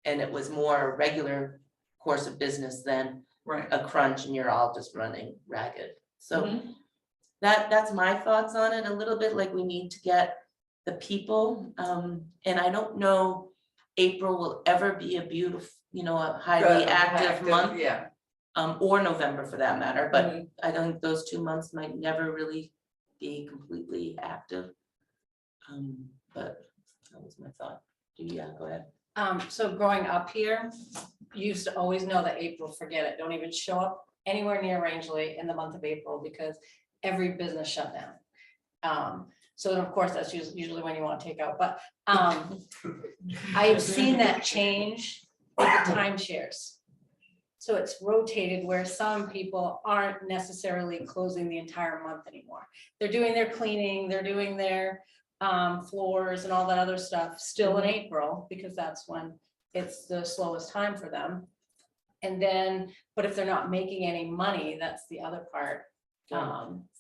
and it was more a regular course of business than Right. a crunch and you're all just running ragged. So that's my thoughts on it, a little bit like we need to get the people. And I don't know, April will ever be a beautiful, you know, a highly active month. Yeah. Or November for that matter, but I think those 2 months might never really be completely active. But that was my thought. Yeah, go ahead. So growing up here, you used to always know that April, forget it, don't even show up anywhere near Rangeley in the month of April because every business shut down. So of course, that's usually when you want to take out, but I've seen that change with the timeshares. So it's rotated where some people aren't necessarily closing the entire month anymore. They're doing their cleaning, they're doing their floors and all that other stuff still in April, because that's when it's the slowest time for them. And then, but if they're not making any money, that's the other part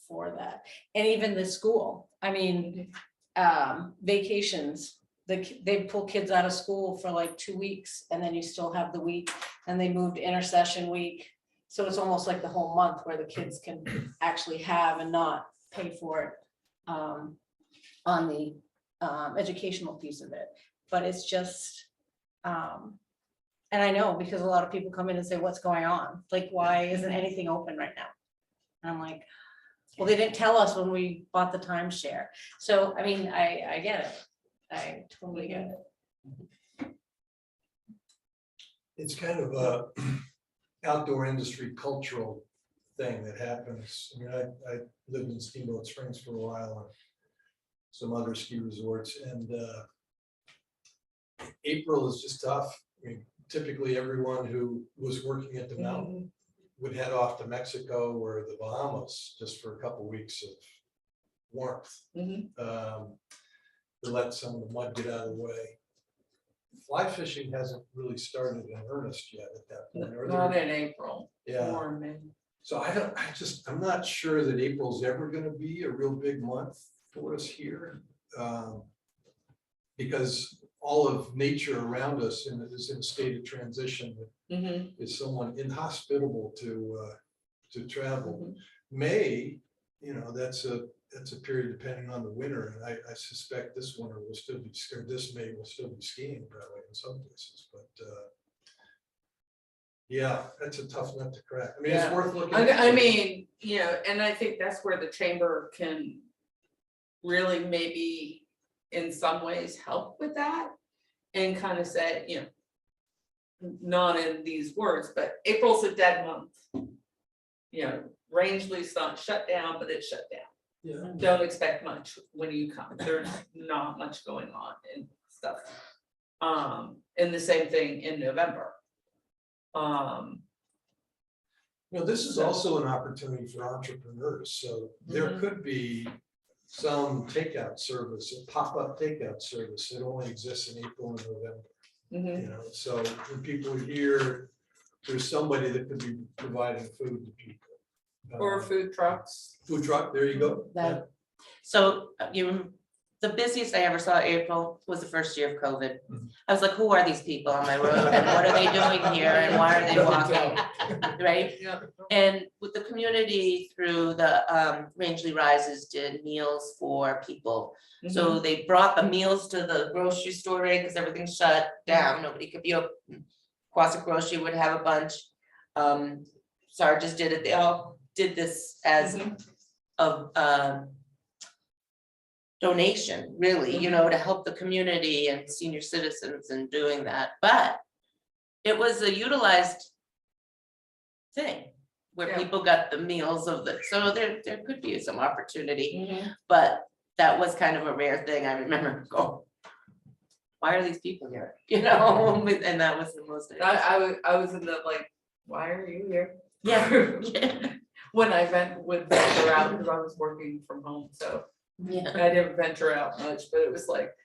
for that. And even the school, I mean, vacations, they pull kids out of school for like 2 weeks and then you still have the week, and they moved intercession week. So it's almost like the whole month where the kids can actually have and not pay for it on the educational piece of it. But it's just, and I know because a lot of people come in and say, what's going on? Like, why isn't anything open right now? And I'm like, well, they didn't tell us when we bought the timeshare. So, I mean, I get it. I totally get it. It's kind of a outdoor industry cultural thing that happens. I mean, I lived in Steamboat Springs for a while and some other ski resorts, and April is just tough. I mean, typically everyone who was working at the mountain would head off to Mexico or the Bahamas just for a couple weeks of warmth. To let some of the mud get out of the way. Fly fishing hasn't really started in earnest yet at that point. Are Not there- in April. Yeah, Or May. so I'm not sure that April's ever gonna be a real big month for us here. Because all of nature around us is in a state of transition. Is someone inhospitable to travel. May, that's a period depending on the winter, and I suspect this winter will still be, or this May will still be skiing probably in some places, but yeah, that's a tough nut to crack. I mean, it's Yeah. worth looking I at. mean, and I think that's where the chamber can really maybe in some ways help with that. And kind of say, not in these words, but April's a dead month. Rangeley's not shut down, but it's shut down. Yeah. Don't expect much when you come. There's not much going on and stuff. And the same thing in November. This is also an opportunity for entrepreneurs, so there could be some takeout service, a pop-up takeout service that only exists in April and November. So when people are here, there's somebody that could be providing food to people. Or food trucks. Food truck, there you go. That- So the busiest I ever saw April was the first year of COVID. Mhm. I was like, who are these people on my road and what are they doing here and why are they walking, right? Yeah. And with the community through the Rangeley Rises did meals for people. So they brought the meals to the grocery store, right, because everything's shut down, nobody could be open. Quasit Grocery would have a bunch. Sarges did it, they all did this as a donation, really, to help the community and senior citizens in doing that, but it was a utilized thing where Yeah. people got the meals of the, so there could be some opportunity, but that was kind of a rare thing. I remember going, why are these people here? And that was the most. I was in the like, why are you here? Yeah. When I would venture out, because I was working from home, so Yeah. I didn't venture out much, but it was like,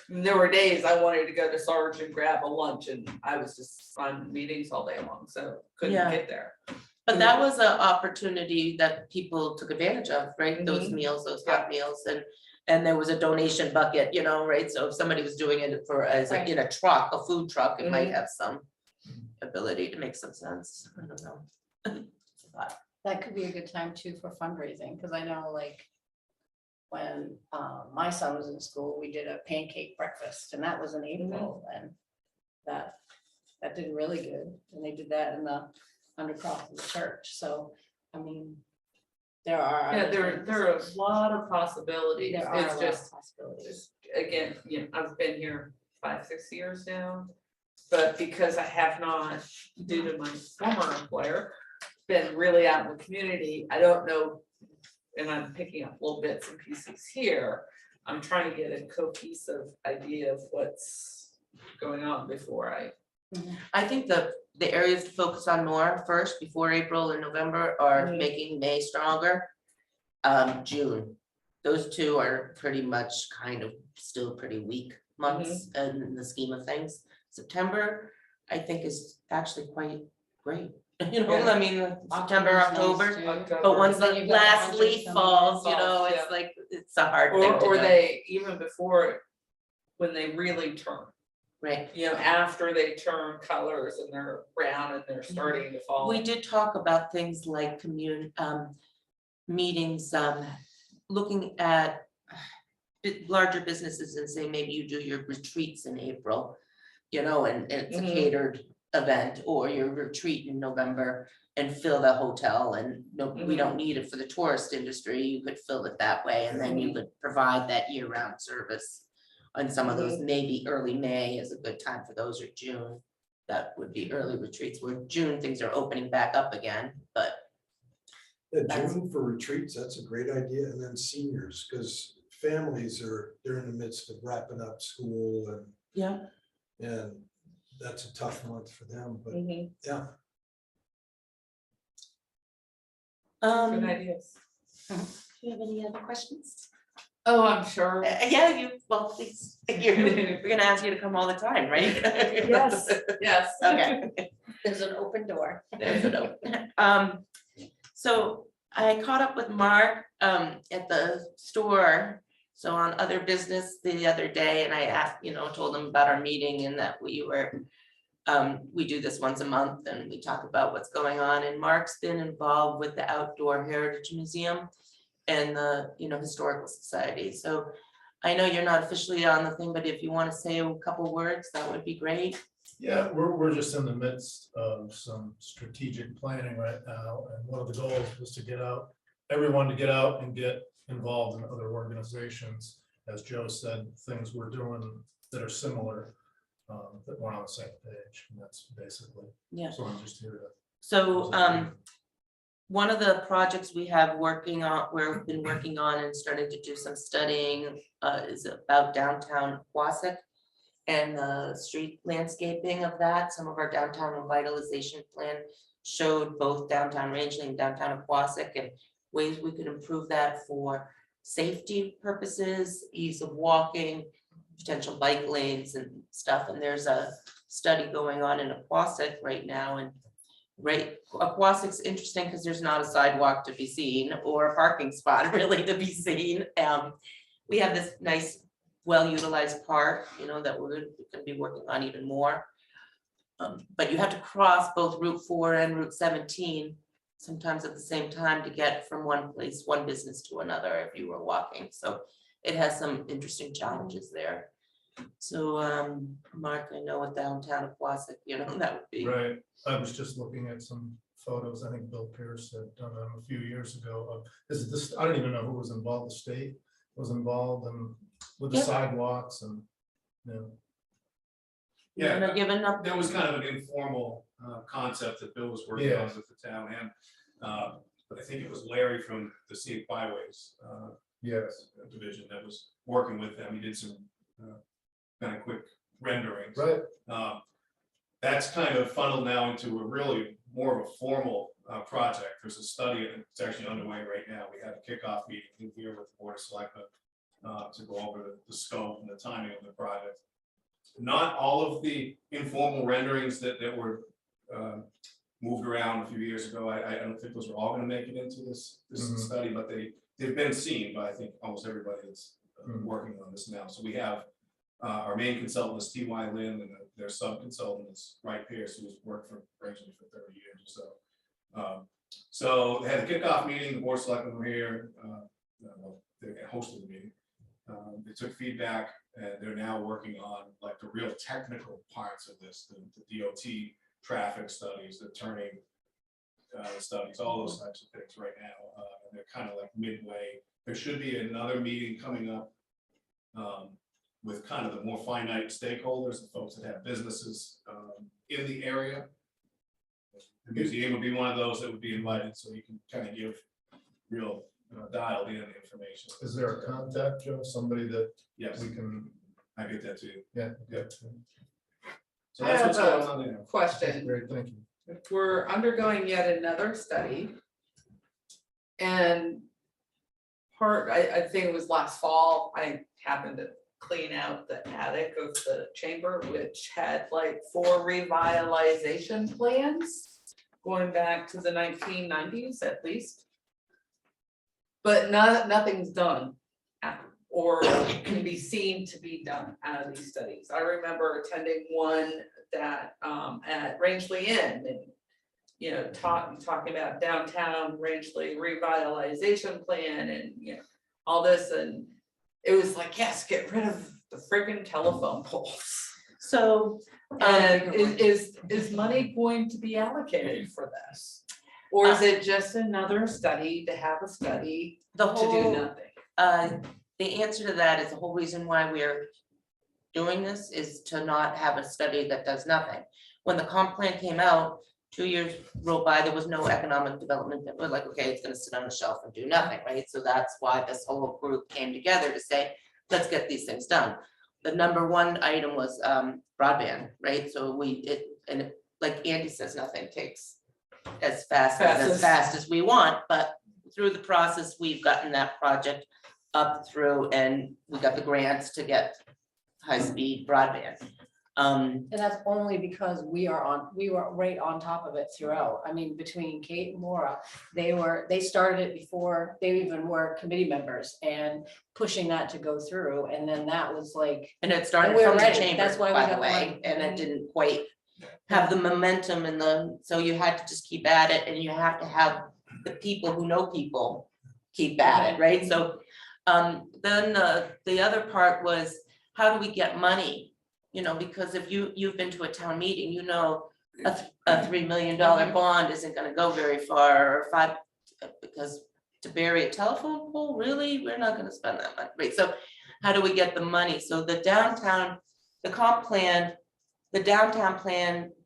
there were days I wanted to go to Sarge and grab a lunch and I was just on meetings all day long, so couldn't Yeah. get there. But that was an opportunity that people took advantage of, right? Those Mhm. meals, those hot meals, and there was a donation bucket, right? So if somebody was doing it in a truck, a food truck, it might have some ability to make some sense. I don't know. It's a thought. That could be a good time too for fundraising, because I know like when my son was in school, we did a pancake breakfast and that was in April and that did really good. And they did that in the undercroft of the church. So, I mean, there are. Yeah, other there are things. a lot of possibilities. There are a It's lot of just, possibilities. again, I've been here 5-6 years now. But because I have not, due to my former employer, been really out in the community, I don't know. And I'm picking up little bits and pieces here. I'm trying to get a cohesive idea of what's going on before I. I think the areas to focus on more first, before April and November, are Mhm. making May stronger. June, those two are pretty much kind of still pretty weak months in the scheme of things. September, I think is actually quite great, Yeah. I mean, September, October's nice, October, too. but once Then the you've got the last 100 leaf some falls, falls, it's yeah. like, it's a hard thing to do. Or they, even before, when they really turn, Right, after they turn colors and they're brown and they're starting to fall. we did talk about things like meetings, looking at larger businesses and say, maybe you do your retreats in April, and it's a Mhm. catered event, or your retreat in November and fill the hotel, and no, we don't need it for the tourist industry, you could fill it that way, and then you could provide that year-round service. On some of those, maybe early May is a good time for those, or June. that would be early retreats, where June, things are opening back up again, but Yeah, That's- June for retreats, that's a great idea. And then seniors, because families they're in the midst of wrapping up school yeah. and that's a tough month for them, but Mhm. yeah. Good Do ideas. you have any other questions? Oh, I'm sure. Yeah, well, please, we're gonna ask you to come all the time, right? Yes. Yes. Okay. There's an open door. There's a note. So I caught up with Mark, at the store, so on other business the other day, and I asked, told him about our meeting and that we do this once a month and we talk about what's going on, and Mark's been involved with the Outdoor Heritage Museum and the, Historical Society, so I know you're not officially on the thing, but if you want to say a couple words, that would be great. Yeah, we're just in the midst of some strategic planning right now, and one of the goals was to get out, everyone to get out and get involved in other organizations. As Joe said, things we're doing that are similar, that we're on the same page, and that's basically, Yeah. so I'm just here to. So one of the projects we have we've been working on and started to do some studying is about downtown Wausau and the street landscaping of that. Some of our downtown revitalization plan showed both downtown Rangeley and downtown Wausau and ways we could improve that for safety purposes, ease of walking, potential bike lanes and stuff. And there's a study going on in Wausau right now, and Wausau's interesting because there's not a sidewalk to be seen or a parking spot really to be seen. We have this nice, well-utilized park, that we're gonna be working on even more. But you have to cross both Route 4 and Route 17 sometimes at the same time to get from one business to another if you were walking. So it has some interesting challenges there. So Mark, I know with downtown of Wausau, that would be. Right, I was just looking at some photos, I think Bill Pierce had done them a few years ago of, is this, I don't even know who was involved, the state was involved and with the Yeah. sidewalks and, Yeah, Given up. that was kind of an informal concept that Bill was working on with the town, and but I think it was Larry from the Scenic Byways yes, division that was working with them. He did some kind of quick renderings. right, That's kind of funneled now into a really more of a formal project. There's a study, and it's actually underway right now. We had a kickoff meeting in here with the Board of Selectmen to go over the scope and the timing of the project. Not all of the informal renderings that were moved around a few years ago. I don't think those are all going to make it into this study, but they've been seen by, I think, almost everybody that's working on this now. So we have our main consultant is T.Y. Lin, and their sub-consultant is Wright Pierce, who's worked for Rangeley for 30 years or so. So they had a kickoff meeting, the Board of Selectmen were here, they hosted the meeting. They took feedback, and they're now working on like the real technical parts of this, the DOT traffic studies, the turning studies, all those types of things right now. And they're kind of like midway. There should be another meeting coming up with kind of the more finite stakeholders, the folks that have businesses in the area. The museum would be one of those that would be invited, so you can kind of give real dialed in information. is there a contact, Joe, somebody that Yes, we can, I get that too. yeah, So that's what's going on there. Question. great, thank you. If we're undergoing yet another study. And I think it was last fall, I happened to clean out the attic of the chamber, which had like 4 revitalization plans. Going back to the 1990s at least. But nothing's done or can be seen to be done out of these studies. I remember attending one that at Rangeley Inn and talking about downtown Rangeley revitalization plan and all this, and it was like, yes, get rid of the friggin' telephone poles. So And is money going to be allocated for this? Or is it just another study to have a study the to do whole, nothing? the answer to that is the whole reason why we're doing this is to not have a study that does nothing. when the comp plan came out, 2 years rolled by, there was no economic development, that we're like, okay, it's gonna sit on the shelf and do nothing, right? So that's why this whole group came together to say, let's get these things done. The number one item was broadband, right? So like Andy says, nothing takes as fast as we want, but through the process, we've gotten that project up through, and we got the grants to get high-speed broadband. And that's only because we were right on top of it throughout. I mean, between Kate and Laura, they started it before they even were committee members and pushing that to go through. And then that was like, And it started And we're from the ready. chamber, That's why we by the got way, one. and it didn't quite have the momentum and so you had to just keep at it, and you have to have the people who know people keep at it, right? So then the other part was, how do we get money? You know, because if you've been to a town meeting, you know, a $3 million bond isn't gonna go very far, or $5, because to bury a telephone pole, really, we're not gonna spend that much, right? So how do we get the money? So the downtown plan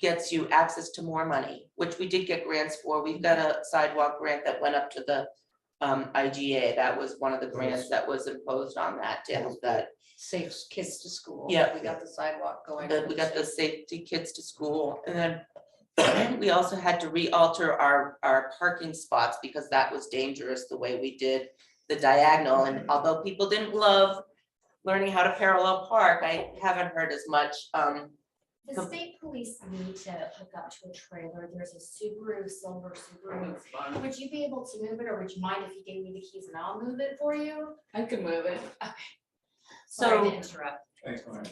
gets you access to more money, which we did get grants for. We've got a sidewalk grant that went up to the IGA. That was one of the grants that was imposed on that to help that. safe kids to school. Yeah. We got the sidewalk going. We got the safety kids to school, and then we also had to re-alter our parking spots because that was dangerous the way we did the diagonal. And although people didn't love learning how to parallel park, I haven't heard as much. The state police need to hook up to a trailer. There's a silver Subaru. Would you be able to move it, or would you mind if you gave me the keys and I'll move it for you? I can move it. Sorry to So interrupt. Thanks, Brian.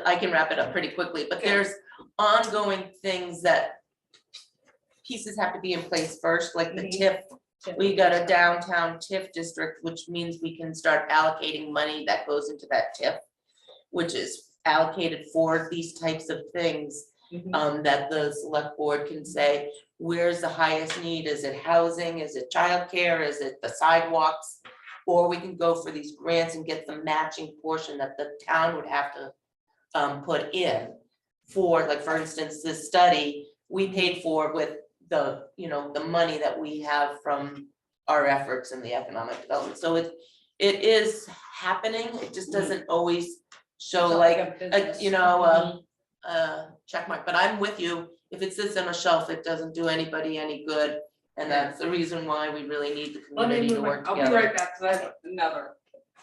I can wrap it up pretty quickly, but there's ongoing things that pieces have to be in place first, like the TIF. We got a downtown TIF district, which means we can start allocating money that goes into that TIF, which is allocated for these types of things. That the select board can say, where's the highest need? Is it housing? Is it childcare? Is it the sidewalks? Or we can go for these grants and get the matching portion that the town would have to put in for, like, for instance, this study we paid for with the, you know, the money that we have from our efforts in the economic development. So it is happening. It just doesn't always show like, you know, check mark, but I'm with you. If it sits on a shelf, it doesn't do anybody any good. And that's the reason why we really need the Let me community to move work it. I'll be together. right back, because I have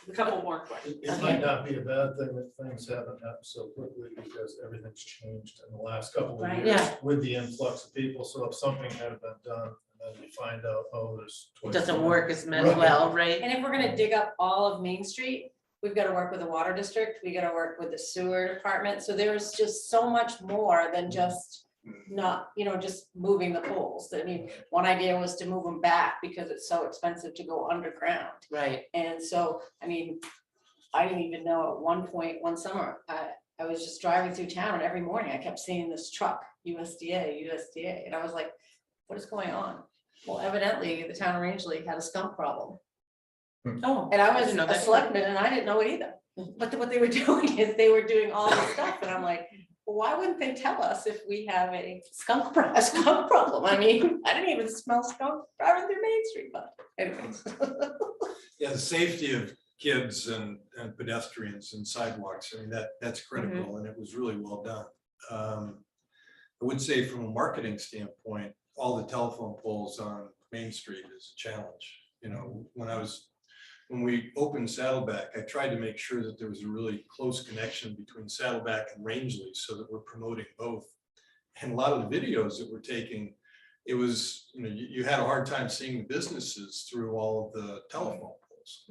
a couple more questions. It might not be a bad thing that things haven't happened so quickly, because everything's changed in the last couple of Right. years Yeah. with the influx of people. So if something had been done, and then you find out, oh, there's. It doesn't work as Right. well, right? And if we're gonna dig up all of Main Street, we've gotta work with the water district, we gotta work with the sewer department, so there's just so much more than just not, you know, just moving the poles. I mean, one idea was to move them back because it's so expensive to go underground. Right. And so, I mean, I didn't even know at one point, one summer, I was just driving through town and every morning I kept seeing this truck, USDA, and I was like, what is going on? Well, evidently the town of Rangeley had a skunk problem. Oh. And I was didn't know a that. selectman and I didn't know it either. But what they were doing is they were doing all this stuff and I'm like, well, why wouldn't they tell us if we have a skunk problem? I mean, I didn't even smell skunk driving through Main Street, but anyways. Yeah, the safety of kids and pedestrians and sidewalks, I mean, that's critical, and it was really well done. I would say from a marketing standpoint, all the telephone poles on Main Street is a challenge. You know, when we opened Saddleback, I tried to make sure that there was a really close connection between Saddleback and Rangeley so that we're promoting both. And a lot of the videos that we're taking, it was, you know, you had a hard time seeing the businesses through all of the telephone poles.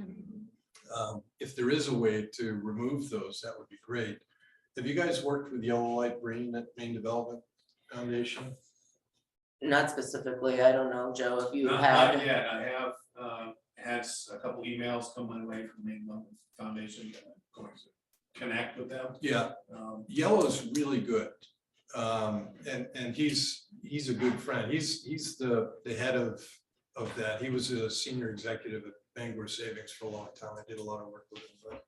If there is a way to remove those, that would be great. Have you guys worked with Yellow Light Green at Maine Development Foundation? Not specifically, I don't know, Joe, if you Not have. yet, I have had a couple emails come my way from Maine Development Foundation, that I'm going to connect with them. Yeah, Yellow is really good. And he's a good friend. He's the head of that. He was a senior executive at Bangor Savings for a long time. I did a lot of work with him, but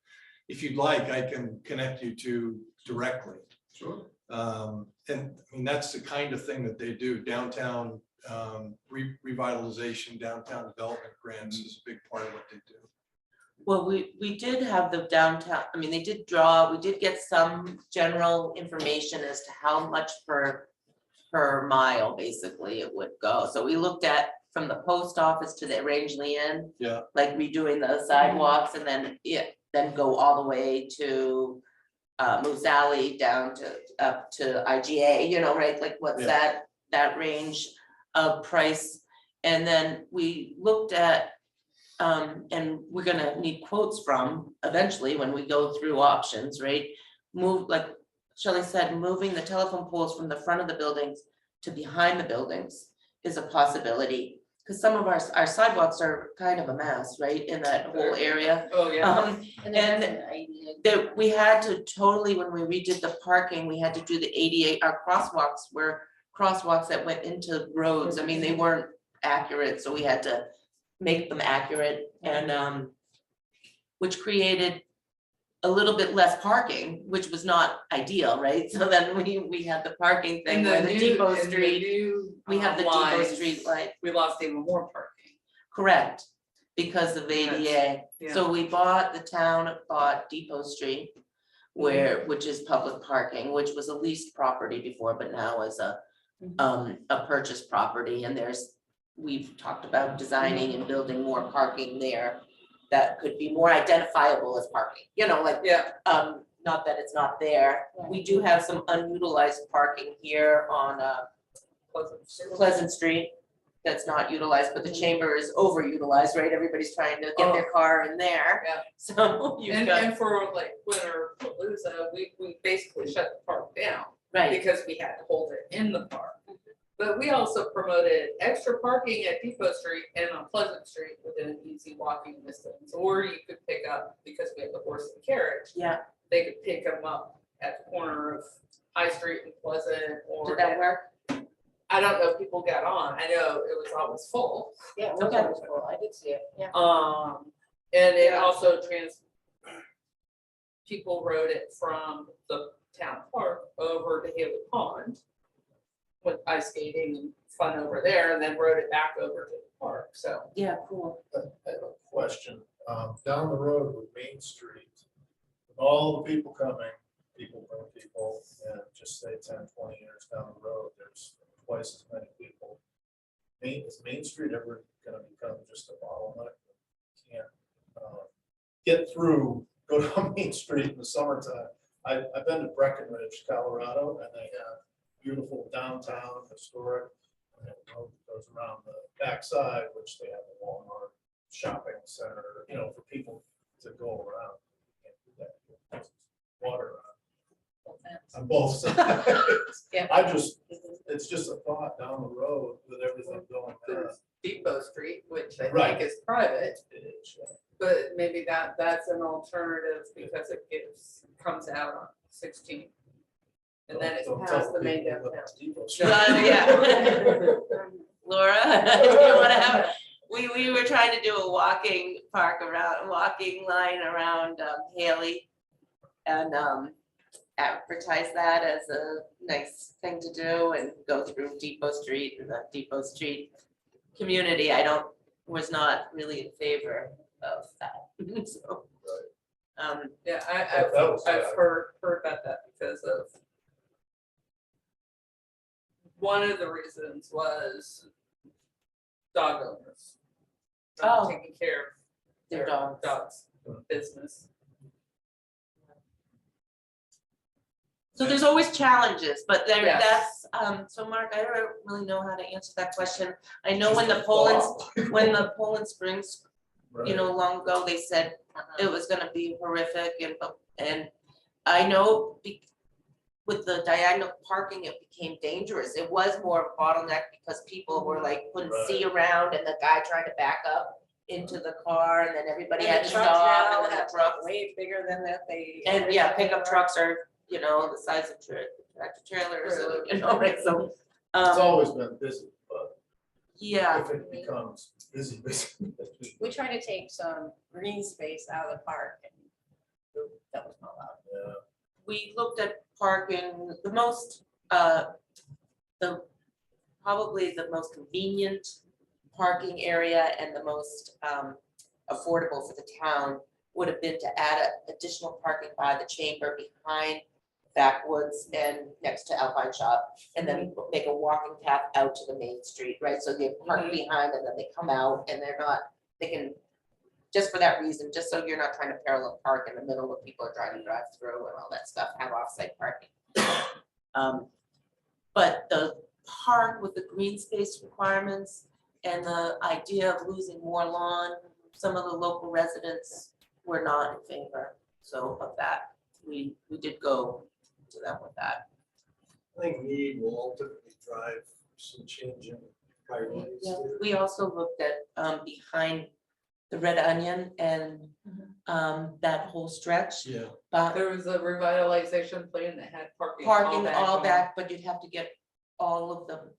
if you'd like, I can connect you to directly. Sure. And I mean, that's the kind of thing that they do. Downtown revitalization, downtown development grants is a big part of what they do. Well, we did have the downtown, I mean, they did draw, we did get some general information as to how much per mile, basically, it would go. So we looked at from the post office to the Rangeley Inn. Yeah. Like redoing the sidewalks and then then go all the way to Moose Alley down to up to IGA, you know, right? Like what's Yeah. that range of price? And then we looked at and we're gonna need quotes from eventually when we go through options, right? Move, like Shelley said, moving the telephone poles from the front of the buildings to behind the buildings is a possibility. Cause some of our sidewalks are kind of a mess, right, in that whole area. Oh, yeah. And And then that's an idea. that we had to totally, when we redid the parking, we had to do the ADA, our crosswalks were crosswalks that went into roads. I mean, they weren't accurate, so we had to make them accurate and which created a little bit less parking, which was not ideal, right? So then we had the parking thing And where the the new, Depot and the Street, new. we have the Depot lines, Street light, We lost even more parking. correct, because of ADA. Yeah. So the town bought Depot Street, which is public parking, which was a leased property before, but now is a purchase property, and we've talked about designing and building more parking there that could be more identifiable as parking, you know, like, Yeah. not that it's not there. We do have some unutilized parking here on Pleasant Street that's not utilized, but the chamber is overutilized, right? Everybody's trying to get their car in there. Yeah. So you've And, got, and for like winter palooza, we basically shut the park down right, because we had to hold it in the park. But we also promoted extra parking at Depot Street and on Pleasant Street within an easy walking distance. Or you could pick up, because we have the horse and carriage, yeah. they could pick them up at the corner of High Street and Pleasant or. Did that work? I don't know if people got on. I know it was always full. Yeah, it was Okay. always full. I did see it, yeah. And it Yeah. also people rode it from the town park over to Haley Pond with ice skating and fun over there, and then rode it back over to the park, so. Yeah, cool. I have a question. Down the road with Main Street, with all the people coming, people, and just say 10, 20 years down the road, there's twice as many people. Is Main Street ever gonna become just a bottleneck? Can't get through, go down Main Street in the summertime. I've been to Breckenridge, Colorado, and they have beautiful downtown historic. And the road that goes around the backside, which they have a Walmart shopping center, you know, for people to go around. Can't do that. Water on both sides. Yeah. It's just a thought down the road with everything going on. There's Depot Street, which I Right. think is private, It is, yeah. but maybe that's an alternative because it comes out on 16. And then it's Don't past tell the main people downtown. that Depot Street. Yeah. Laura, if you wanna have, we were trying to do a walking line around Haley. And advertise that as a nice thing to do and go through Depot Street and the Depot Street community. Was not really in favor of that, so. Yeah, That was I've bad. heard about that because of. One of the reasons was dog owners. Oh. Taking care of Their dogs. Dogs, business. So there's always challenges, but Yes. that's, so Mark, I don't really know how to answer that question. I know when the Poland Springs, you know, long ago, they said it was gonna be horrific and I know with the diagonal parking, it became dangerous. It was more of a bottleneck because people were like, couldn't see around and the guy tried to back up into the car and then everybody had to stop and then the trucks. Way bigger than that they. And yeah, pickup trucks are, you know, the size of tractor trailers, and, you know, right, so. It's always been busy, but Yeah, if it becomes busy. We try to take some green space out of the park and that was not allowed. Yeah. we looked at parking, probably the most convenient parking area and the most affordable for the town would have been to add additional parking by the chamber behind Backwoods and next to Alpine Shop, and then make a walking path out to the main street, right? So they park behind and then they come out and they can, just for that reason, just so you're not trying to parallel park in the middle where people are trying to drive through and all that stuff, have off-site parking. But the park with the green space requirements and the idea of losing more lawn, some of the local residents were not in favor, so of that. We did go to them with that. I think need will ultimately drive some change in priorities. Yeah, there. we also looked at behind the Red Onion and that whole stretch. Yeah, But There was a revitalization plan that had parking. parking all on back, but you'd have to get all of the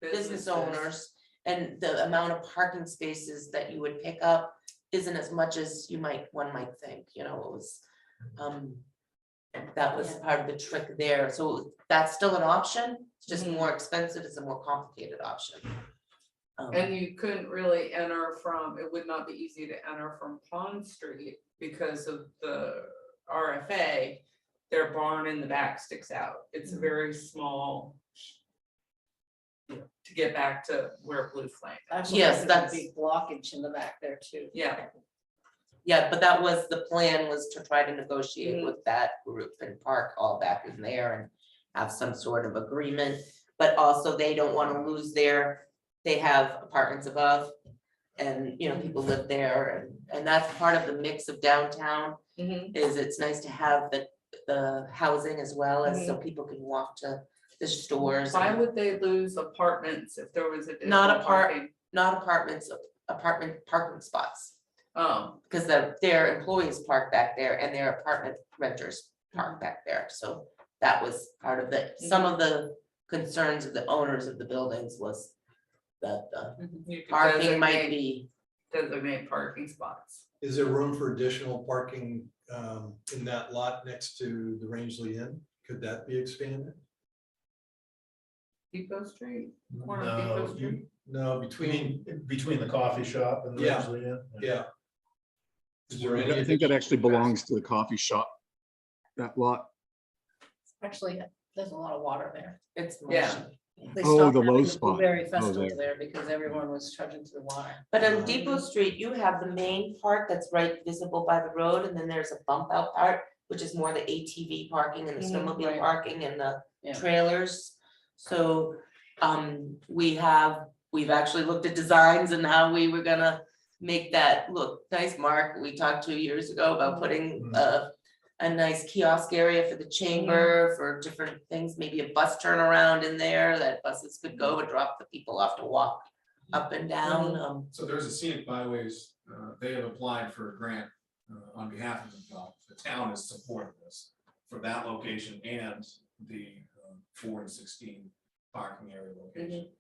business businesses. owners. And the amount of parking spaces that you would pick up isn't as much as one might think, you know, it was. That was part of the trick there, so that's still an option, it's just more expensive, it's a more complicated option. And you couldn't really enter from, it would not be easy to enter from Pond Street because of the RFA. Their barn in the back sticks out. It's a very small. To get back to where Blue Flame. Actually, Yes, there's a that's- big blockage in the back there too. Yeah. Yeah, but that was, the plan was to try to negotiate with that group and park all back in there and have some sort of agreement. But also they don't wanna lose they have apartments above and, you know, people live there and that's part of the mix of downtown. Is it's nice to have the housing as well as so people can walk to the stores. Why and would they lose apartments if there was additional Not parking? Not apartments, apartment parking spots. Oh, Because their employees park back there and their apartment renters park back there, so that was part of it. Some of the concerns of the owners of the buildings was that the you could parking might designate- be, Designate parking spots. is there room for additional parking in that lot next to the Rangeley Inn? Could that be expanded? Depot Street? Corner of Depot No, Street? No, between the coffee shop and the Yeah. Rangeley Inn. yeah. Is there any I think that actually belongs to the coffee shop, that lot. Actually, there's a lot of water there. it's. Yeah. mushy. They Oh, stopped the low having spot. Blueberry Oh, festival there. there because everyone was charging to the water. But on Depot Street, you have the main part that's right visible by the road, and then there's a bump out part, which is more the ATV parking and the snowmobile right. parking and the Yeah. trailers. So, we've actually looked at designs and how we were gonna make that look nice. Mark, we talked 2 years ago about putting a nice kiosk area for the chamber for different things, maybe a bus turnaround in there that buses could go and drop the people off to walk up and down. So there's a scenic byways, they have applied for a grant on behalf of the town is supporting this for that location and the 4 and 16 parking area location.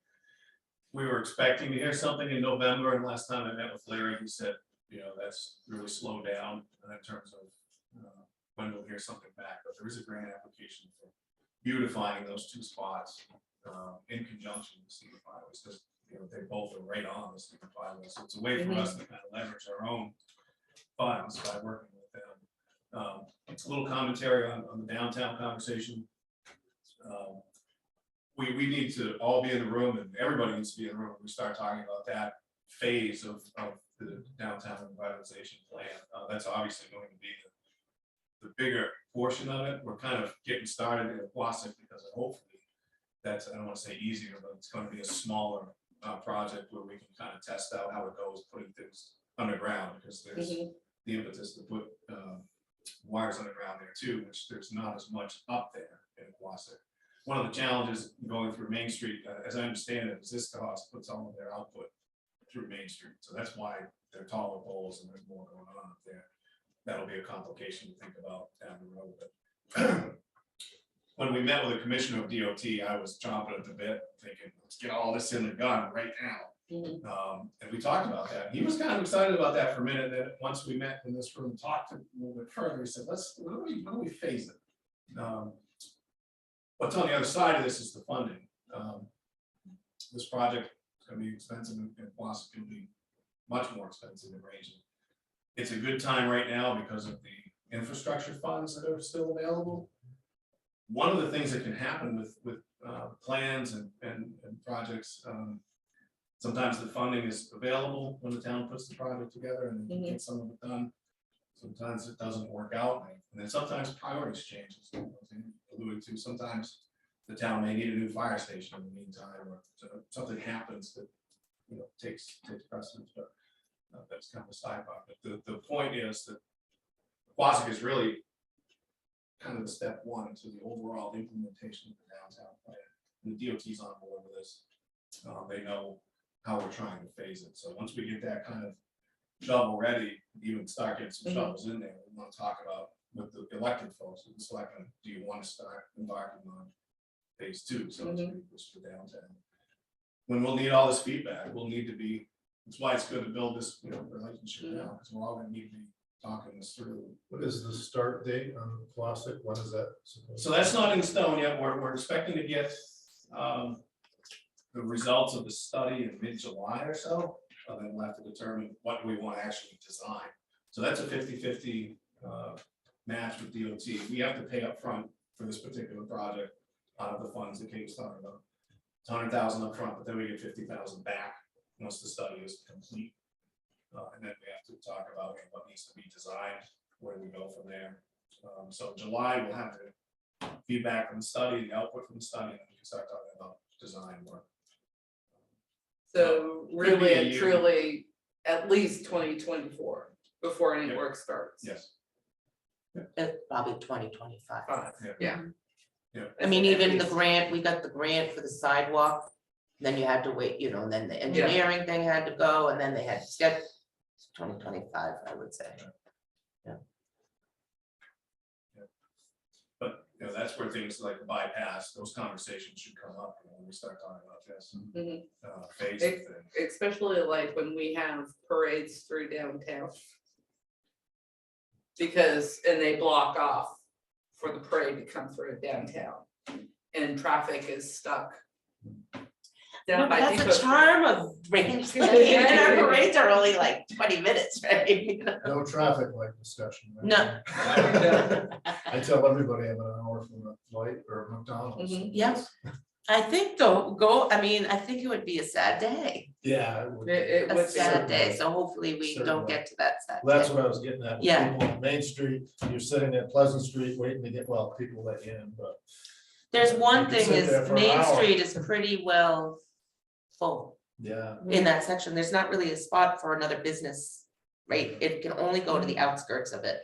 We were expecting to hear something in November, and last time I met with Larry, he said, you know, that's really slowed down in terms of when we'll hear something back, but there is a grant application for beautifying those two spots in conjunction with scenic byways, because you know, they both are right on the scenic byways, so it's a way for us to kind of leverage our own funds by working with them. It's a little commentary on the downtown conversation. We need to all be in the room, and everybody needs to be in the room when we start talking about that phase of the downtown revitalization plan. That's obviously going to be the bigger portion of it. We're kind of getting started in Wausau because hopefully that's, I don't want to say easier, but it's going to be a smaller project where we can kind of test out how it goes, putting things underground, because there's the impetus to put wires underground there too, which there's not as much up there in Wausau. One of the challenges going through Main Street, as I understand it, is this cost puts all of their output through Main Street. So that's why they're taller poles and there's more going on up there. That'll be a complication to think about down the road. But when we met with the commissioner of DOT, I was chomping at the bit, thinking, let's get all this in the gun right now. And we talked about that. He was kind of excited about that for a minute. Then once we met in this room, talked a little bit further, he said, why don't we phase it? What's on the other side of this is the funding. This project is gonna be expensive and possibly can be much more expensive in Rangeley. It's a good time right now because of the infrastructure funds that are still available. One of the things that can happen with plans and projects, sometimes the funding is available when the town puts the project together and they get some of it done. Sometimes it doesn't work out, and then sometimes priorities change. As I alluded to, sometimes the town may need a new fire station in the meantime, or something happens that, you know, takes precedence, but that's kind of a side part. But the point is that Quasic is really kind of the step one to the overall implementation of the downtown plan. And the DOT's on board with this. They know how we're trying to phase it. So once we get that kind of shovel ready, even start getting some shovels in there, we want to talk about with the elected folks, with the selectmen, do you want to start embarking on phase two, so to speak, which is for downtown? When we'll need all this feedback, we'll need to be, that's why it's good to build this, you know, relationship now, because we're all gonna need to be talking this through. What is the start date on Classic? When is that? So that's not in stone yet. We're expecting to get the results of the study in mid-July or so. And then we'll have to determine what we want to actually design. So that's a 50-50 match with DOT. We have to pay up front for this particular project out of the funds that Kate's talking about. It's $100,000 up front, but then we get $50,000 back once the study is complete. And then we have to talk about what needs to be designed, where we go from there. So July, we'll have the feedback from the study, the output from the study, and then we can start talking about design work. So Could be really a and year. truly, at least 2024 before any Yep. work starts. Yes. It's probably 2025. Yeah. Yeah. I mean, At even the least. grant, we got the grant for the sidewalk, then you had to wait, you know, and then the engineering thing had to go, and then they had to get 2025, I would say. But, you know, that's where things like bypass, those conversations should come up, you know, when we start talking about this. Mhm. Phase of things. Especially like when we have parades through downtown. Because, and they block off for the parade to come through downtown, and traffic is stuck. No, Down but by that's Depot the charm of Rangeley, and our parades are only like 20 minutes, right? No traffic light discussion. right? No. I tell everybody I'm an hour from a flight or McDonald's. Mhm. Yes. I think I mean, I think it would be a sad day, Yeah. would be. It a would be. sad day, so hopefully we don't Certainly. get to that sad Well, that's day. what I was getting at. Yeah. People on Main Street, you're sitting at Pleasant Street waiting to get, well, people let you in, but. There's one You can thing sit is there for an Main hour. Street is pretty well full Yeah. in that section. There's not really a spot for another business, right? It can only go to the outskirts of it.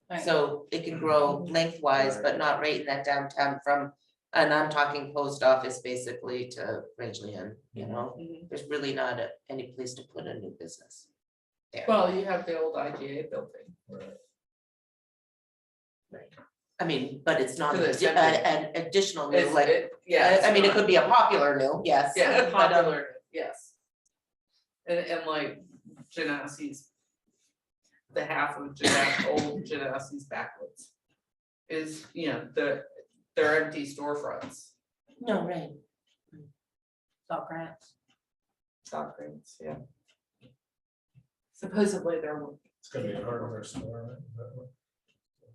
Right. So it can grow lengthwise, but not right in that downtown from, and I'm talking post office basically to Rangeley Inn, you know? Mhm. There's really not any place to put a new business there. Well, you have the old IGA building. I mean, but it's not To the an center. an additional new, It's- like, Yeah. I mean, it could be a popular new, yes. Yeah, but, popular, yes. And like Genasi's, the half of old Genasi's backwoods is, you know, they're empty storefronts. No, right. All grants. Stock rooms, yeah. Supposedly they're, It's gonna be a hardware store, right? Is that what-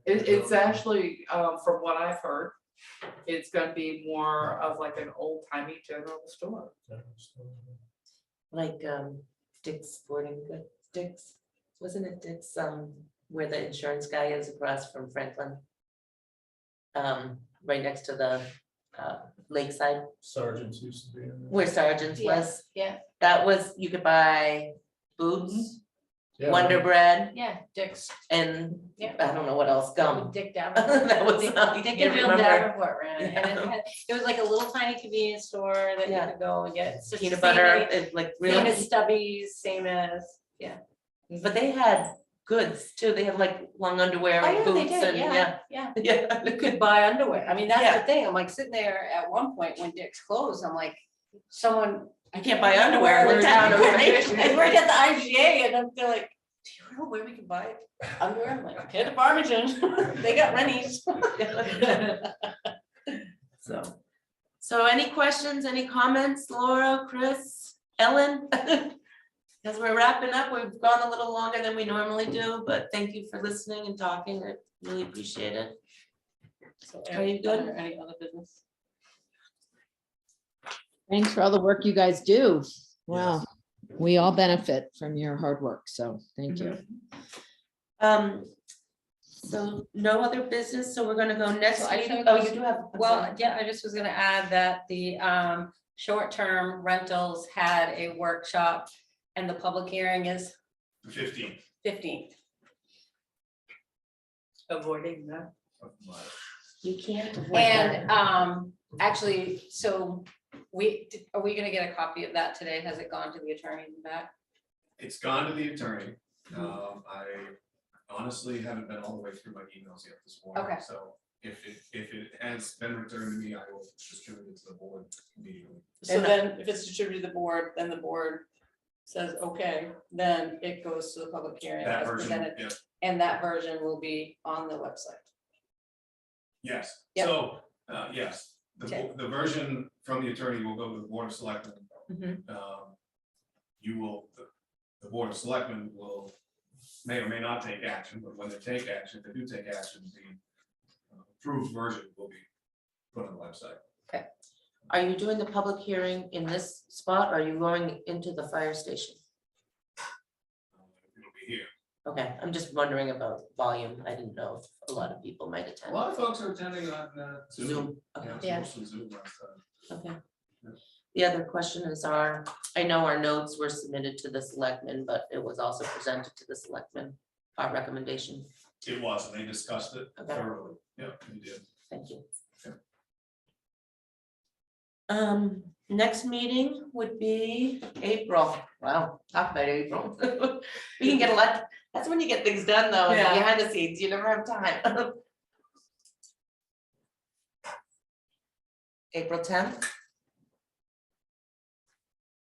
it's actually, from what I've heard, it's gonna be more of like an old timey general store. Like Dick's Sporting Goods, Dick's, wasn't it Dick's, where the insurance guy is across from Franklin? Right next to the lakeside, Sergeants used to be in there. where Sergeant's Yeah. was, Yeah, that was, you could buy boots, Yeah, Wonder Bread, yeah, Dick's. and Yeah. I don't know what else, gum. Dick Davenport. That was, Dick you and Bill remember, Davenport ran it, and it Yeah. had, it was like a little tiny convenience store that you Yeah. could go and get. It's just peanut the same butter, as- and like Same really, as Stubbies, same as, yeah. but they had goods too, they had like long underwear Oh, and yeah, they boots did, and, yeah, yeah, yeah. yeah. You could buy underwear. I mean, that's Yeah. the thing. I'm like sitting there at one point when Dick's closed, I'm like, someone. I can't buy underwear in the town of I Rangeley. worked at the IGA and they're like, do you know where we can buy underwear? I'm like, okay, to Farmington. They got Rennies. So any questions, any comments, Laura, Chris, Ellen? As we're wrapping up, we've gone a little longer than we normally do, but thank you for listening and talking. I really appreciate it. So, Are you good? Any other business? Thanks for all the work you guys do. Wow. We all benefit from your hard work, so thank you. So no other business, so we're gonna go next So I meeting. think- Oh, you do have. I'm Well, sorry. yeah, I just was gonna add that the short-term rentals had a workshop and the public hearing is 15 15th. Avoiding that. of March. You can't. avoid that. And actually, so are we gonna get a copy of that today? Has it gone to the attorney and back? It's gone to the attorney. I honestly haven't been all the way through my emails yet this morning. Okay. So if it has been returned to me, I will distribute it to the board immediately. So then if it's distributed to the board, then the board says, okay, then it goes to the public hearing That as version, presented. yeah, And that version will be on the website. yes. Yep. So, yes, Okay. the version from the attorney will go to the board of selectmen. Mhm. You will, the board of selectmen may or may not take action, but when they take action, if they do take action, the approved version will be put on the website. Are you doing the public hearing in this spot, or are you going into the fire station? It'll be here. Okay, I'm just wondering about volume. I didn't know if a lot of people might A attend. lot of folks are attending on Zoom. Zoom, okay. Yeah, it's Yeah. mostly Zoom last time. Okay. The other question is I know our notes were submitted to the selectmen, but it was also presented to the selectmen, our recommendation. It was, and they discussed it Okay. thoroughly. Yeah, we did. Thank you. Yeah. Next meeting would be April. Wow, talk about April. We can get a lot, that's when you get things done though, Yeah. behind the scenes, you never have time. April 10th?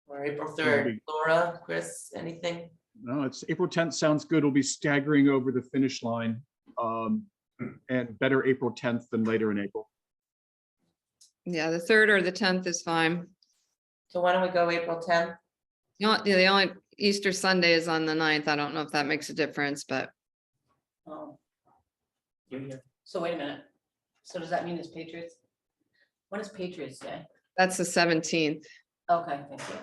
Or April 3rd, Laura, Chris, anything? No, it's April 10th sounds good. We'll be staggering over the finish line. And better April 10th than later in April. Yeah, the 3rd or the 10th is fine. So why don't we go April 10th? The only Easter Sunday is on the 9th. I don't know if that makes a difference, but Oh. So wait a minute. So does that mean it's Patriots? When is Patriots Day? that's the 17th. Okay, thank you.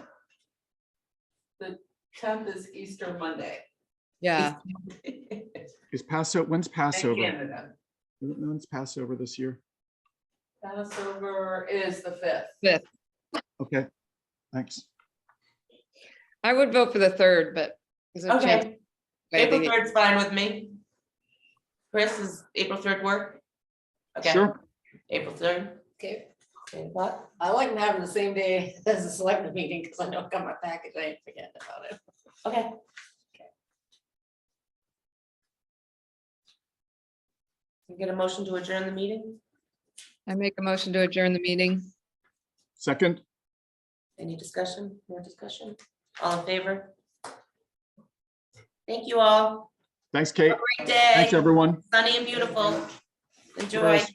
The 10th is Easter Monday. Yeah, Is Passover, when's In Passover? Canada. When's Passover this year? Passover is the 5th. 5th. Okay, thanks. I would vote for the 3rd, but. there's a chance- Okay, April maybe- 3rd's fine with me. Chris, is April 3rd work? Okay. Sure. April 3rd. Okay, Okay, what? I like having the same day as the select meeting because I know I got my package, I ain't forgetting about it. Okay. Can we get a motion to adjourn the meeting? I make a motion to adjourn the meeting. Second, Any discussion, more discussion? All in favor? Thank you all. thanks, Kate. Great day. Thanks, everyone. Sunny and beautiful. Enjoy. Chris.